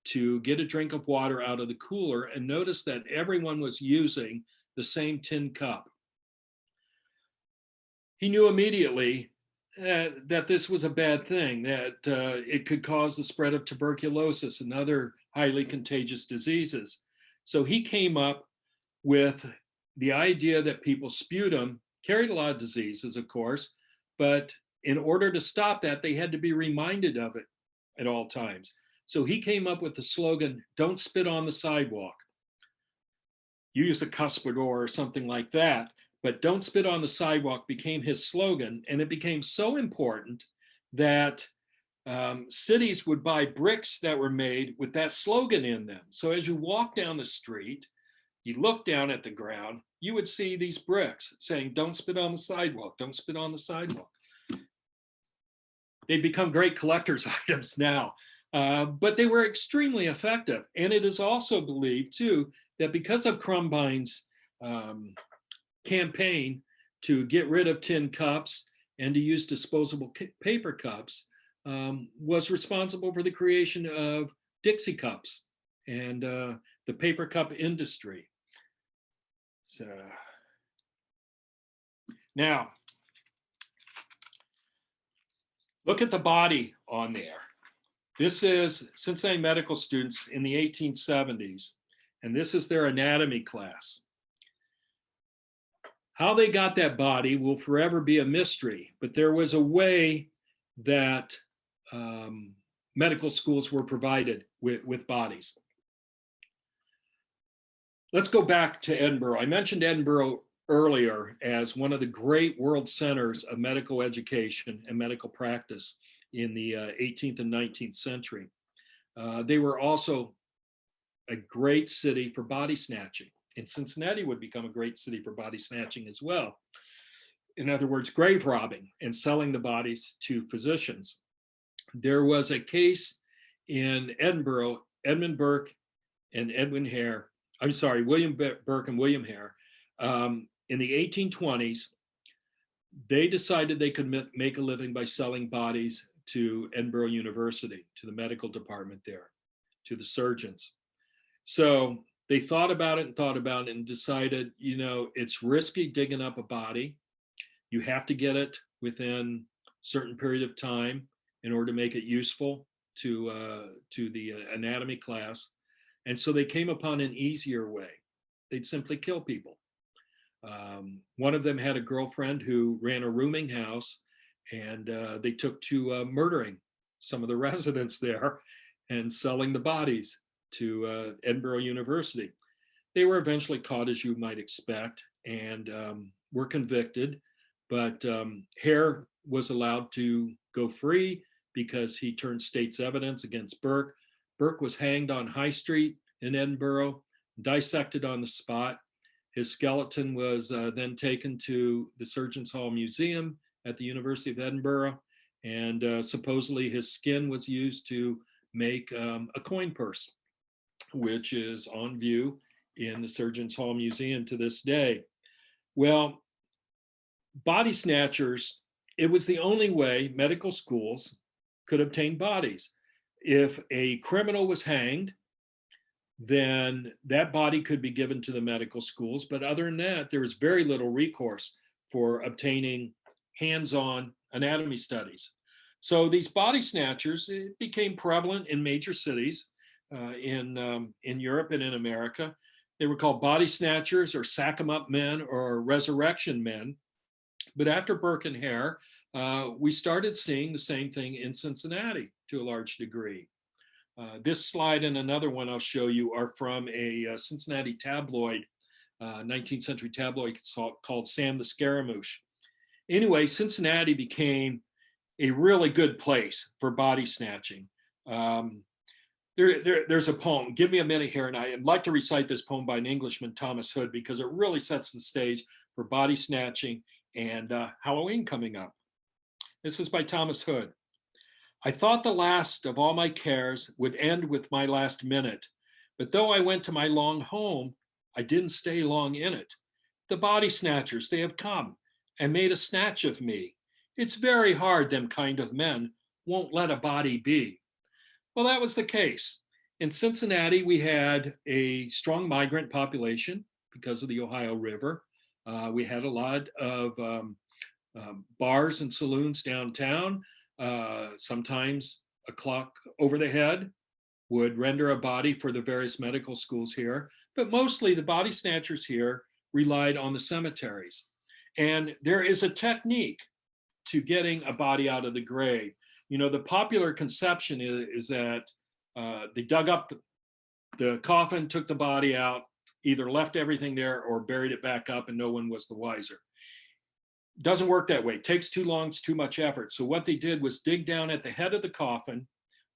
to get a drink of water out of the cooler and noticed that everyone was using the same tin cup. He knew immediately that this was a bad thing, that it could cause the spread of tuberculosis and other highly contagious diseases. So he came up with the idea that people sputum carried a lot of diseases, of course, but in order to stop that, they had to be reminded of it at all times. So he came up with the slogan, "Don't spit on the sidewalk." Use a cuspidor or something like that, but "Don't spit on the sidewalk" became his slogan. And it became so important that cities would buy bricks that were made with that slogan in them. So as you walk down the street, you look down at the ground, you would see these bricks saying, "Don't spit on the sidewalk, don't spit on the sidewalk." They've become great collector's items now, but they were extremely effective. And it is also believed too, that because of Crumbine's campaign to get rid of tin cups and to use disposable paper cups, was responsible for the creation of Dixie cups and the paper cup industry. So now, look at the body on there. This is Cincinnati medical students in the 1870s, and this is their anatomy class. How they got that body will forever be a mystery, but there was a way that medical schools were provided with bodies. Let's go back to Edinburgh. I mentioned Edinburgh earlier as one of the great world centers of medical education and medical practice in the 18th and 19th century. They were also a great city for body snatching. And Cincinnati would become a great city for body snatching as well. In other words, grave robbing and selling the bodies to physicians. There was a case in Edinburgh, William Burke and William Hare. In the 1820s, they decided they could make a living by selling bodies to Edinburgh University, to the medical department there, to the surgeons. So they thought about it and decided, you know, it's risky digging up a body. You have to get it within a certain period of time in order to make it useful. to the anatomy class. And so they came upon an easier way. They'd simply kill people. One of them had a girlfriend who ran a rooming house, and they took to murdering some of the residents there and selling the bodies to Edinburgh University. They were eventually caught, as you might expect, and were convicted, but Hare was allowed to go free because he turned state's evidence against Burke. Burke was hanged on High Street in Edinburgh, dissected on the spot. His skeleton was then taken to the Surgeons' Hall Museum at the University of Edinburgh, and supposedly his skin was used to make a coin purse, which is on view in the Surgeons' Hall Museum to this day. Well, body snatchers, it was the only way medical schools could obtain bodies. If a criminal was hanged, then that body could be given to the medical schools. But other than that, there was very little recourse for obtaining hands-on anatomy studies. So these body snatchers became prevalent in major cities in Europe and in America. They were called body snatchers or sack-em-up men or resurrection men. But after Burke and Hare, we started seeing the same thing in Cincinnati to a large degree. This slide and another one I'll show you are from a Cincinnati tabloid, 19th century tabloid called Sam the Scaramouche. Anyway, Cincinnati became a really good place for body snatching. There's a poem. Give me a minute here, and I'd like to recite this poem by an Englishman, Thomas Hood, because it really sets the stage for body snatching and Halloween coming up. This is by Thomas Hood. I thought the last of all my cares would end with my last minute, but though I went to my long home, I didn't stay long in it. The body snatchers, they have come and made a snatch of me. It's very hard them kind of men won't let a body be. Well, that was the case. In Cincinnati, we had a strong migrant population because of the Ohio River. We had a lot of bars and saloons downtown. Sometimes a clock over the head would render a body for the various medical schools here, but mostly the body snatchers here relied on the cemeteries. And there is a technique to getting a body out of the grave. You know, the popular conception is that they dug up the coffin, took the body out, either left everything there or buried it back up, and no one was the wiser. Doesn't work that way. It takes too long, it's too much effort. So what they did was dig down at the head of the coffin,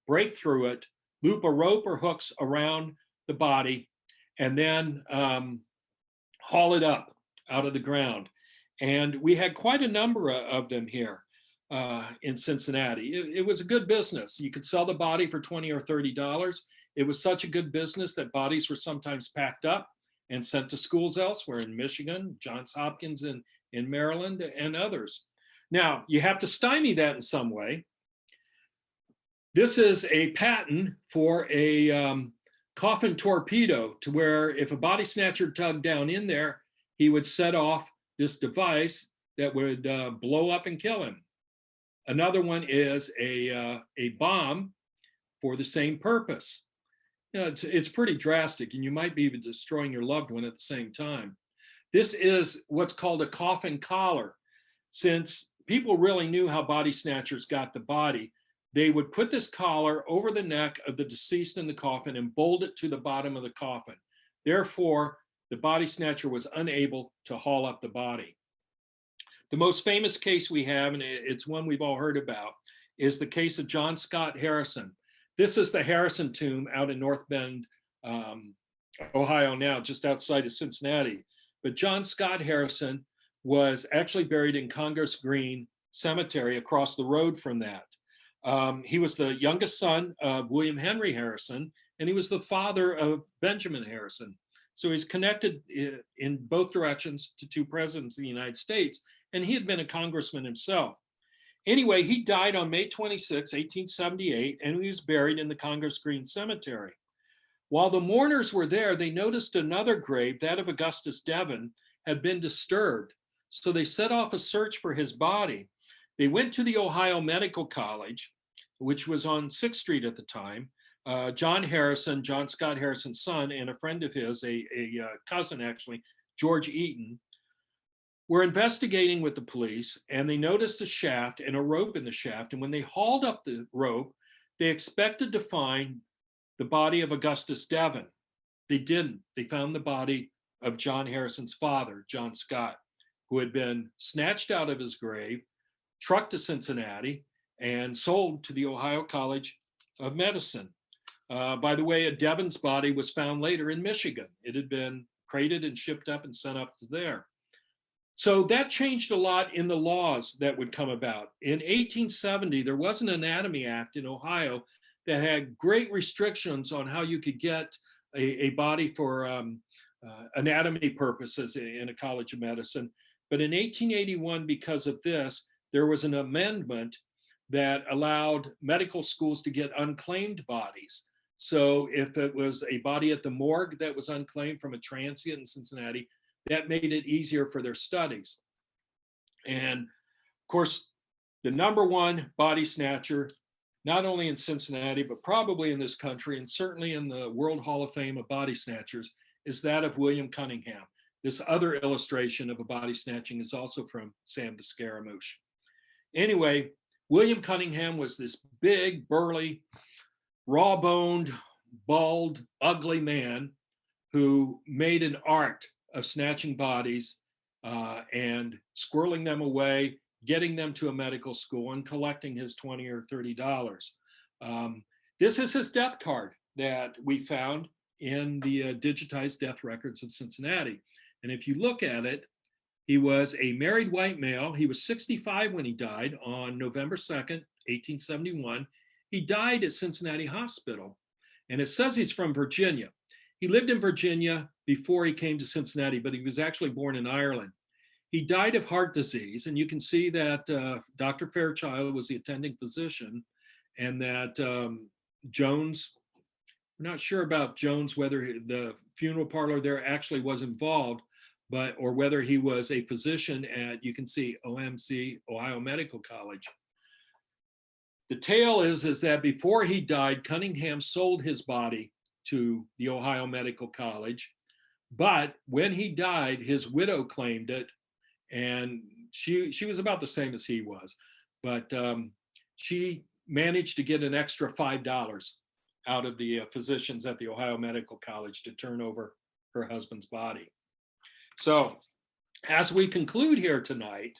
break through it, loop a rope or hooks around the body, and then haul it up out of the ground. And we had quite a number of them here in Cincinnati. It was a good business. You could sell the body for $20 or $30. It was such a good business that bodies were sometimes packed up and sent to schools elsewhere in Michigan, Johns Hopkins in Maryland, and others. Now, you have to stymie that in some way. This is a patent for a coffin torpedo, to where if a body snatcher tugged down in there, he would set off this device that would blow up and kill him. Another one is a bomb for the same purpose. You know, it's pretty drastic, and you might be even destroying your loved one at the same time. This is what's called a coffin collar. Since people really knew how body snatchers got the body, they would put this collar over the neck of the deceased in the coffin and bolt it to the bottom of the coffin. Therefore, the body snatcher was unable to haul up the body. The most famous case we have, and it's one we've all heard about, is the case of John Scott Harrison. This is the Harrison tomb out in North Bend, Ohio now, just outside of Cincinnati. But John Scott Harrison was actually buried in Congress Green Cemetery across the road from that. He was the youngest son of William Henry Harrison, and he was the father of Benjamin Harrison. So he's connected in both directions to two presidents of the United States, and he had been a congressman himself. Anyway, he died on May 26, 1878, and he was buried in the Congress Green Cemetery. While the mourners were there, they noticed another grave, that of Augustus Devon, had been disturbed. So they set off a search for his body. They went to the Ohio Medical College, which was on 6th Street at the time. John Harrison, John Scott Harrison's son, and a friend of his, a cousin actually, George Eaton, were investigating with the police, and they noticed a shaft and a rope in the shaft. And when they hauled up the rope, they expected to find the body of Augustus Devon. They didn't. They found the body of John Harrison's father, John Scott, who had been snatched out of his grave, trucked to Cincinnati, and sold to the Ohio College of Medicine. By the way, a Devon's body was found later in Michigan. It had been crated and shipped up and sent up to there. So that changed a lot in the laws that would come about. In 1870, there was an Anatomy Act in Ohio that had great restrictions on how you could get a body for anatomy purposes in a college of medicine. But in 1881, because of this, there was an amendment that allowed medical schools to get unclaimed bodies. So if it was a body at the morgue that was unclaimed from a transient in Cincinnati, that made it easier for their studies. And of course, the number one body snatcher, not only in Cincinnati, but probably in this country, and certainly in the World Hall of Fame of body snatchers, is that of William Cunningham. This other illustration of a body snatching is also from Sam the Scaramouche. Anyway, William Cunningham was this big, burly, raw-boned, bald, ugly man who made an art of snatching bodies and squirreling them away, getting them to a medical school, and collecting his $20 or $30. This is his death card that we found in the digitized death records of Cincinnati. And if you look at it, he was a married white male. He was 65 when he died on November 2nd, 1871. He died at Cincinnati Hospital. And it says he's from Virginia. He lived in Virginia before he came to Cincinnati, but he was actually born in Ireland. He died of heart disease. And you can see that Dr. Fairchild was the attending physician, and that Jones, we're not sure about Jones, whether the funeral parlor there actually was involved, or whether he was a physician at, you can see, OMC, Ohio Medical College. The tale is that before he died, Cunningham sold his body to the Ohio Medical College. But when he died, his widow claimed it. And she was about the same as he was. But she managed to get an extra $5 out of the physicians at the Ohio Medical College to turn over her husband's body. So as we conclude here tonight,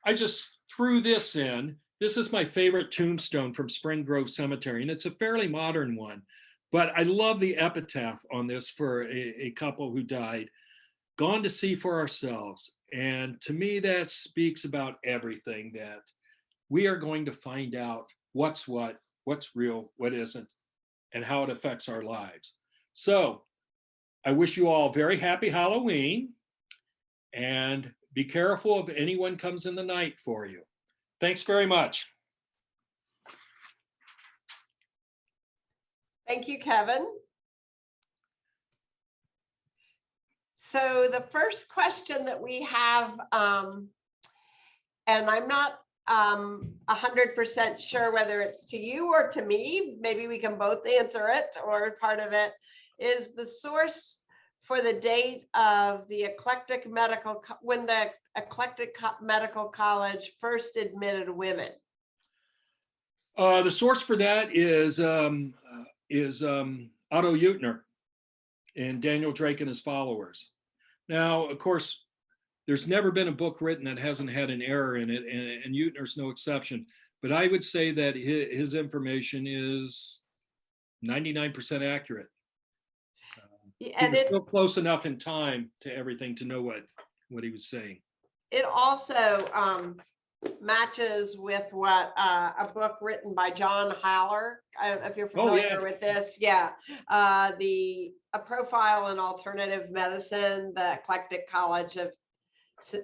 I just threw this in. This is my favorite tombstone from Spring Grove Cemetery, and it's a fairly modern one. But I love the epitaph on this for a couple who died. Gone to see for ourselves. And to me, that speaks about everything, that we are going to find out what's what, what's real, what isn't, and how it affects our lives. So I wish you all a very happy Halloween, and be careful if anyone comes in the night for you. Thanks very much. Thank you, Kevin. So the first question that we have, and I'm not 100% sure whether it's to you or to me, maybe we can both answer it or part of it, is the source for the date of the Eclectic Medical, when the Eclectic Medical College first admitted women. The source for that is Otto Eutner and Daniel Drake and his followers. Now, of course, there's never been a book written that hasn't had an error in it, and Eutner's no exception. But I would say that his information is 99% accurate. And it's still close enough in time to everything to know what he was saying. It also matches with what a book written by John Haller, if you're familiar with this. Yeah. A Profile in Alternative Medicine, the Eclectic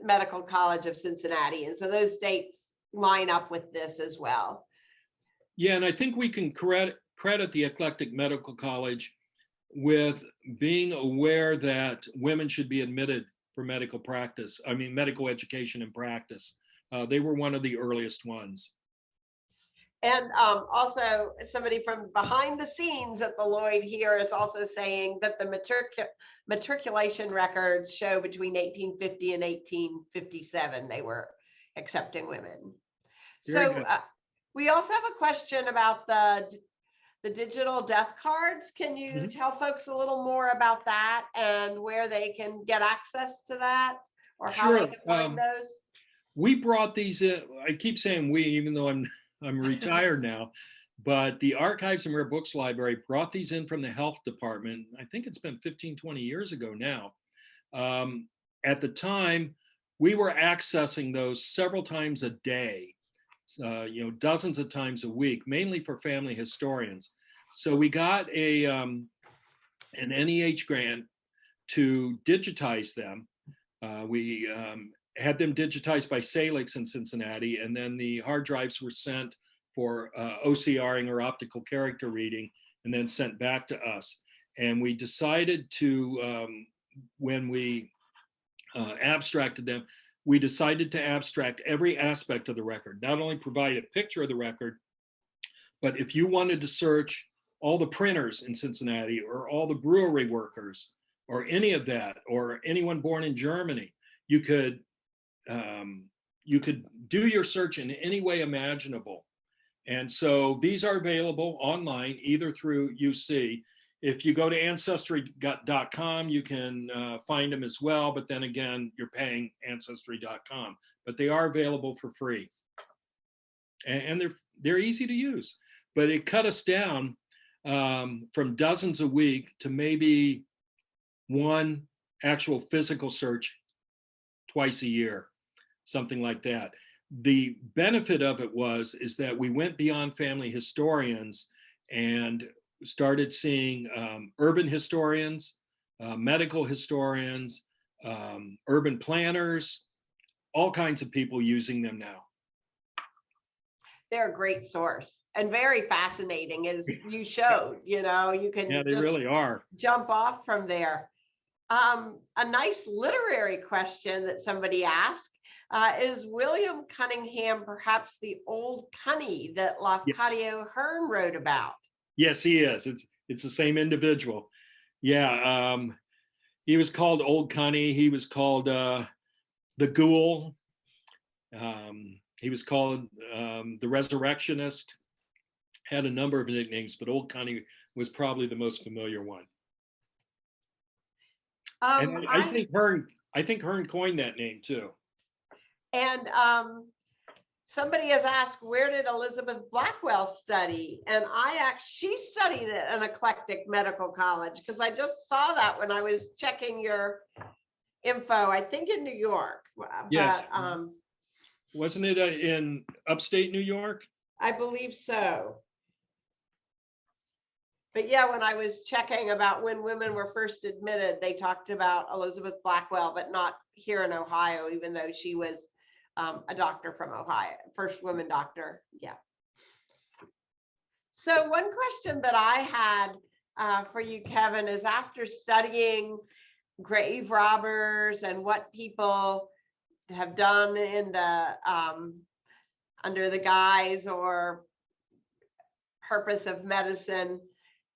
Medical College of Cincinnati. And so those dates line up with this as well. Yeah, and I think we can credit the Eclectic Medical College with being aware that women should be admitted for medical practice, medical education and practice. They were one of the earliest ones. And also somebody from behind the scenes at the Lloyd here is also saying that the matriculation records show between 1850 and 1857 they were accepting women. Very So we also have a question about the digital death cards. Can you tell folks a little more about that and where they can get access to that, or how they can find those? We brought these in. I keep saying we, even though I'm retired now, but the Archives and Rare Books Library brought these in from the health department. I think it's been 15, 20 years ago now. At the time, we were accessing those several times a day, dozens of times a week, mainly for family historians. So we got an NEH grant to digitize them. We had them digitized by Salix in Cincinnati, and then the hard drives were sent for OCRing or optical character reading, and then sent back to us. And we decided to, when we abstracted them, we decided to abstract every aspect of the record, not only provide a picture of the record, but if you wanted to search all the printers in Cincinnati or all the brewery workers or any of that, or anyone born in Germany, you could do your search in any way imaginable. And so these are available online, either through UC. If you go to ancestry.com, you can find them as well. But then again, you're paying ancestry.com. But they are available for free. And they're easy to use. But it cut us down from dozens a week to maybe one actual physical search twice a year, something like that. The benefit of it is that we went beyond family historians and started seeing urban historians, medical historians, urban planners, all kinds of people using them now. They're a great source and very fascinating, as you showed. You can they really are. Jump off from there. A nice literary question that somebody asked is William Cunningham perhaps the old Cunny that Lafcadio Hearn wrote about? Yes, he is. It's the same individual. Yeah, he was called Old Cunny. He was called the Ghoul. He was called the Resurrectionist. Had a number of nicknames, but Old Cunny was probably the most familiar one. And I think Hearn coined that name too. And somebody has asked, where did Elizabeth Blackwell study? And she studied at an eclectic medical college, because I just saw that when I was checking your info, I think in New York. Yes. But, wasn't it in upstate New York? I believe so. But yeah, when I was checking about when women were first admitted, they talked about Elizabeth Blackwell, but not here in Ohio, even though she was a doctor from Ohio, first woman doctor. Yeah. So one question that I had for you, Kevin, is after studying grave robbers and what people have done in the under the guise or purpose of medicine,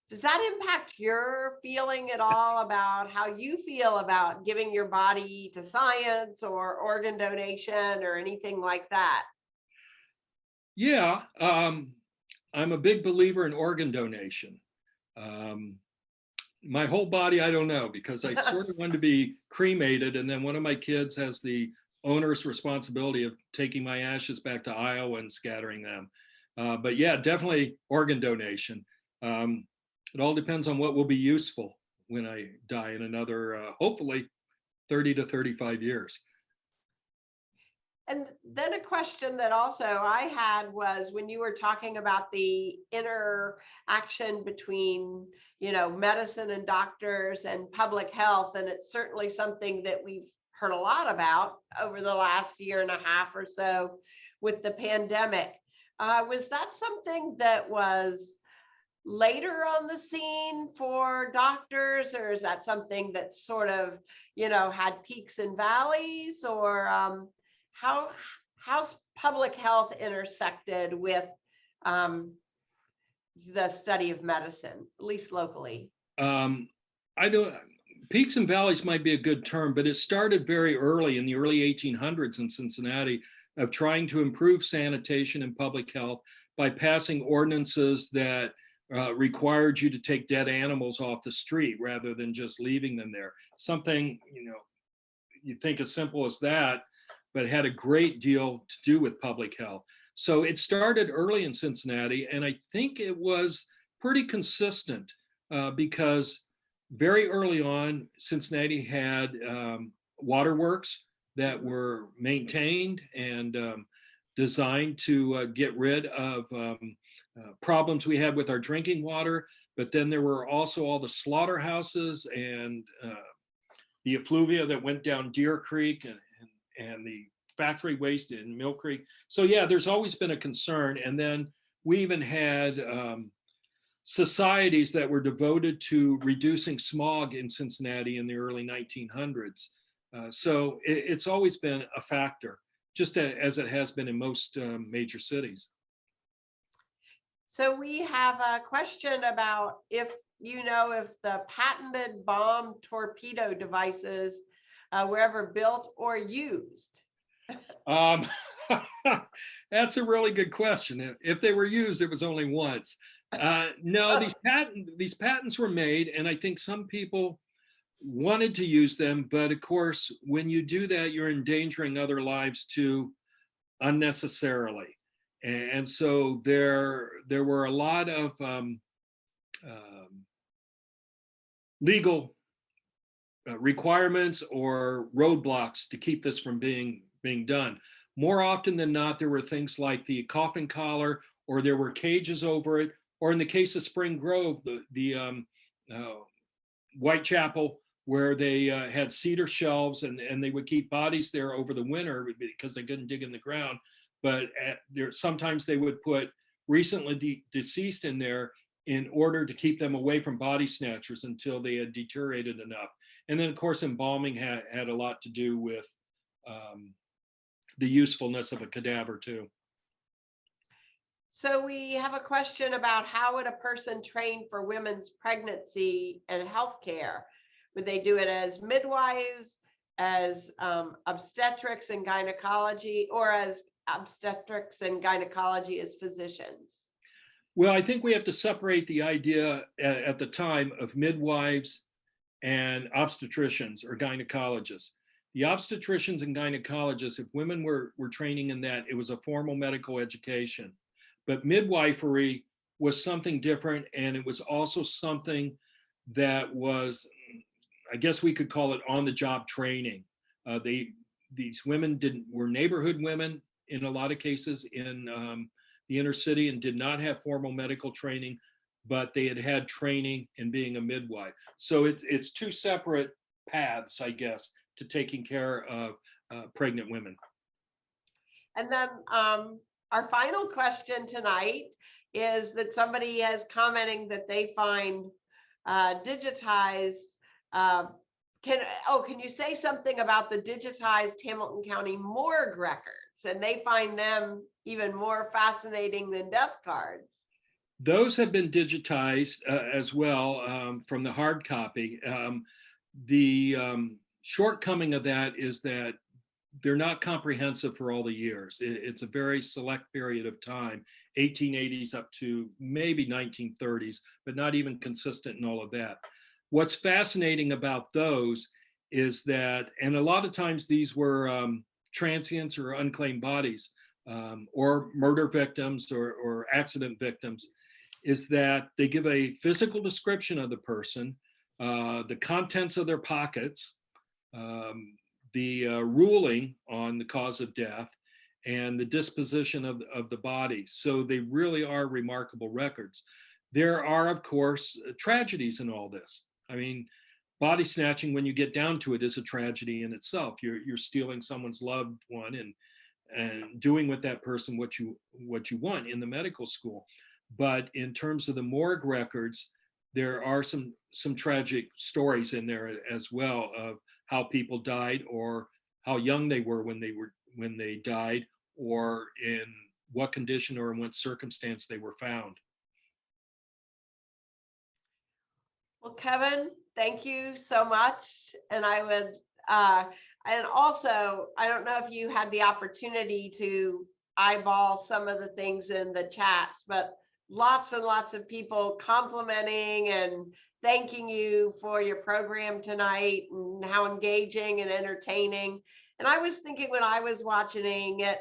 does that impact your feeling at all about how you feel about giving your body to science or organ donation or anything like that? Yeah, I'm a big believer in organ donation. My whole body, I don't know, because I sort of wanted to be cremated, and then one of my kids has the onerous responsibility of taking my ashes back to Iowa and scattering them. But yeah, definitely organ donation. It all depends on what will be useful when I die in another, hopefully, 30 to 35 years. And then a question that also I had was when you were talking about the interaction between, medicine and doctors and public health, and it's certainly something that we've heard a lot about over the last year and a half or so with the pandemic. Was that something that was later on the scene for doctors, or is that something that sort of, had peaks and valleys, or how's public health intersected with the study of medicine, at least locally? I don't. Peaks and valleys might be a good term, but it started very early in the early 1800s in Cincinnati of trying to improve sanitation and public health by passing ordinances that required you to take dead animals off the street rather than just leaving them there. Something, you think as simple as that, but had a great deal to do with public health. So it started early in Cincinnati, and I think it was pretty consistent because very early on, Cincinnati had waterworks that were maintained and designed to get rid of problems we had with our drinking water. But then there were also all the slaughterhouses and the effluvia that went down Deer Creek and the factory waste in Mill Creek. So yeah, there's always been a concern. And then we even had societies that were devoted to reducing smog in Cincinnati in the early 1900s. So it's always been a factor, just as it has been in most major cities. So we have a question about if the patented bomb torpedo devices were ever built or used. That's a really good question. If they were used, it was only once. No, these patents were made, and I think some people wanted to use them, but of course, when you do that, you're endangering other lives too unnecessarily. And so there were a lot of legal requirements or roadblocks to keep this from being done. More often than not, there were things like the coffin collar, or there were cages over it, or in the case of Spring Grove, the Whitechapel, where they had cedar shelves and they would keep bodies there over the winter because they couldn't dig in the ground. But sometimes they would put recently deceased in there in order to keep them away from body snatchers until they had deteriorated enough. And then, of course, embalming had a lot to do with the usefulness of a cadaver too. So we have a question about how would a person train for women's pregnancy and healthcare? Would they do it as midwives, as obstetrics and gynecology, or as obstetrics and gynecology as physicians? Well, I think we have to separate the idea at the time of midwives and obstetricians or gynecologists. The obstetricians and gynecologists, if women were training in that, it was a formal medical education. But midwifery was something different, and it was also something that was, I guess we could call it on-the-job training. These women were neighborhood women in a lot of cases in the inner city and did not have formal medical training, but they had training in being a midwife. So it's two separate paths, I guess, to taking care of pregnant women. And then our final question tonight is that somebody is commenting that they find digitized. Can you say something about the digitized Hamilton County morgue records? And they find them even more fascinating than death cards. Those have been digitized as well from the hard copy. The shortcoming of that is that they're not comprehensive for all the years. It's a very select period of time, 1880s up to maybe 1930s, but not even consistent in all of that. What's fascinating about those is that, and a lot of times these were transients or unclaimed bodies or murder victims or accident victims, is that they give a physical description of the person, the contents of their pockets, the ruling on the cause of death, and the disposition of the body. So they really are remarkable records. There are, of course, tragedies in all this. I mean, body snatching, when you get down to it, is a tragedy in itself. You're stealing someone's loved one and doing with that person what you want in the medical school. But in terms of the morgue records, there are some tragic stories in there as well of how people died or how young they were when they died, or in what condition or in what circumstance they were found. Well, Kevin, thank you so much. And and also, I don't know if you had the opportunity to eyeball some of the things in the chats, but lots and lots of people complimenting and thanking you for your program tonight and how engaging and entertaining. And I was thinking when I was watching it,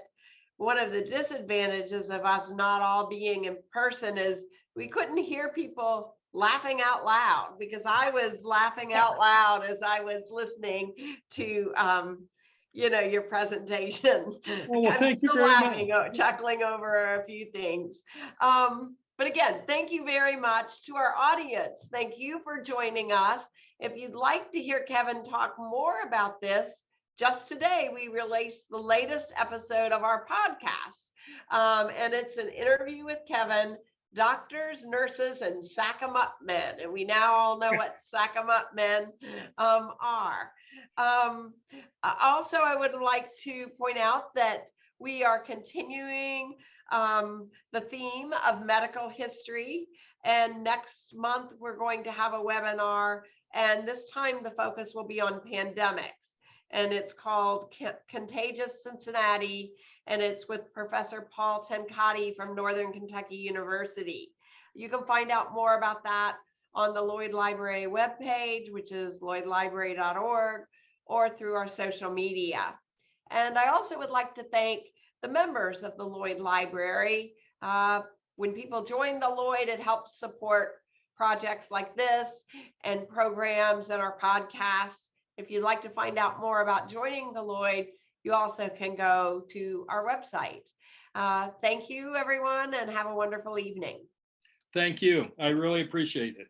one of the disadvantages of us not all being in person is we couldn't hear people laughing out loud, because I was laughing out loud as I was listening to your presentation. Well, I'm thank you still very laughing, much. chuckling over a few things. But again, thank you very much to our audience. Thank you for joining us. If you'd like to hear Kevin talk more about this, just today we released the latest episode of our podcast. And it's an interview with Kevin, doctors, nurses, and sack 'em up men. And we now all know what sack 'em up men are. Also, I would like to point out that we are continuing the theme of medical history. And next month, we're going to have a webinar. And this time, the focus will be on pandemics. And it's called Contagious Cincinnati. And it's with Professor Paul Tenkati from Northern Kentucky University. You can find out more about that on the Lloyd Library webpage, which is lloydlibrary.org, or through our social media. And I also would like to thank the members of the Lloyd Library. When people join the Lloyd, it helps support projects like this and programs and our podcasts. If you'd like to find out more about joining the Lloyd, you also can go to our website. Thank you, everyone, and have a wonderful evening. Thank you. I really appreciate it.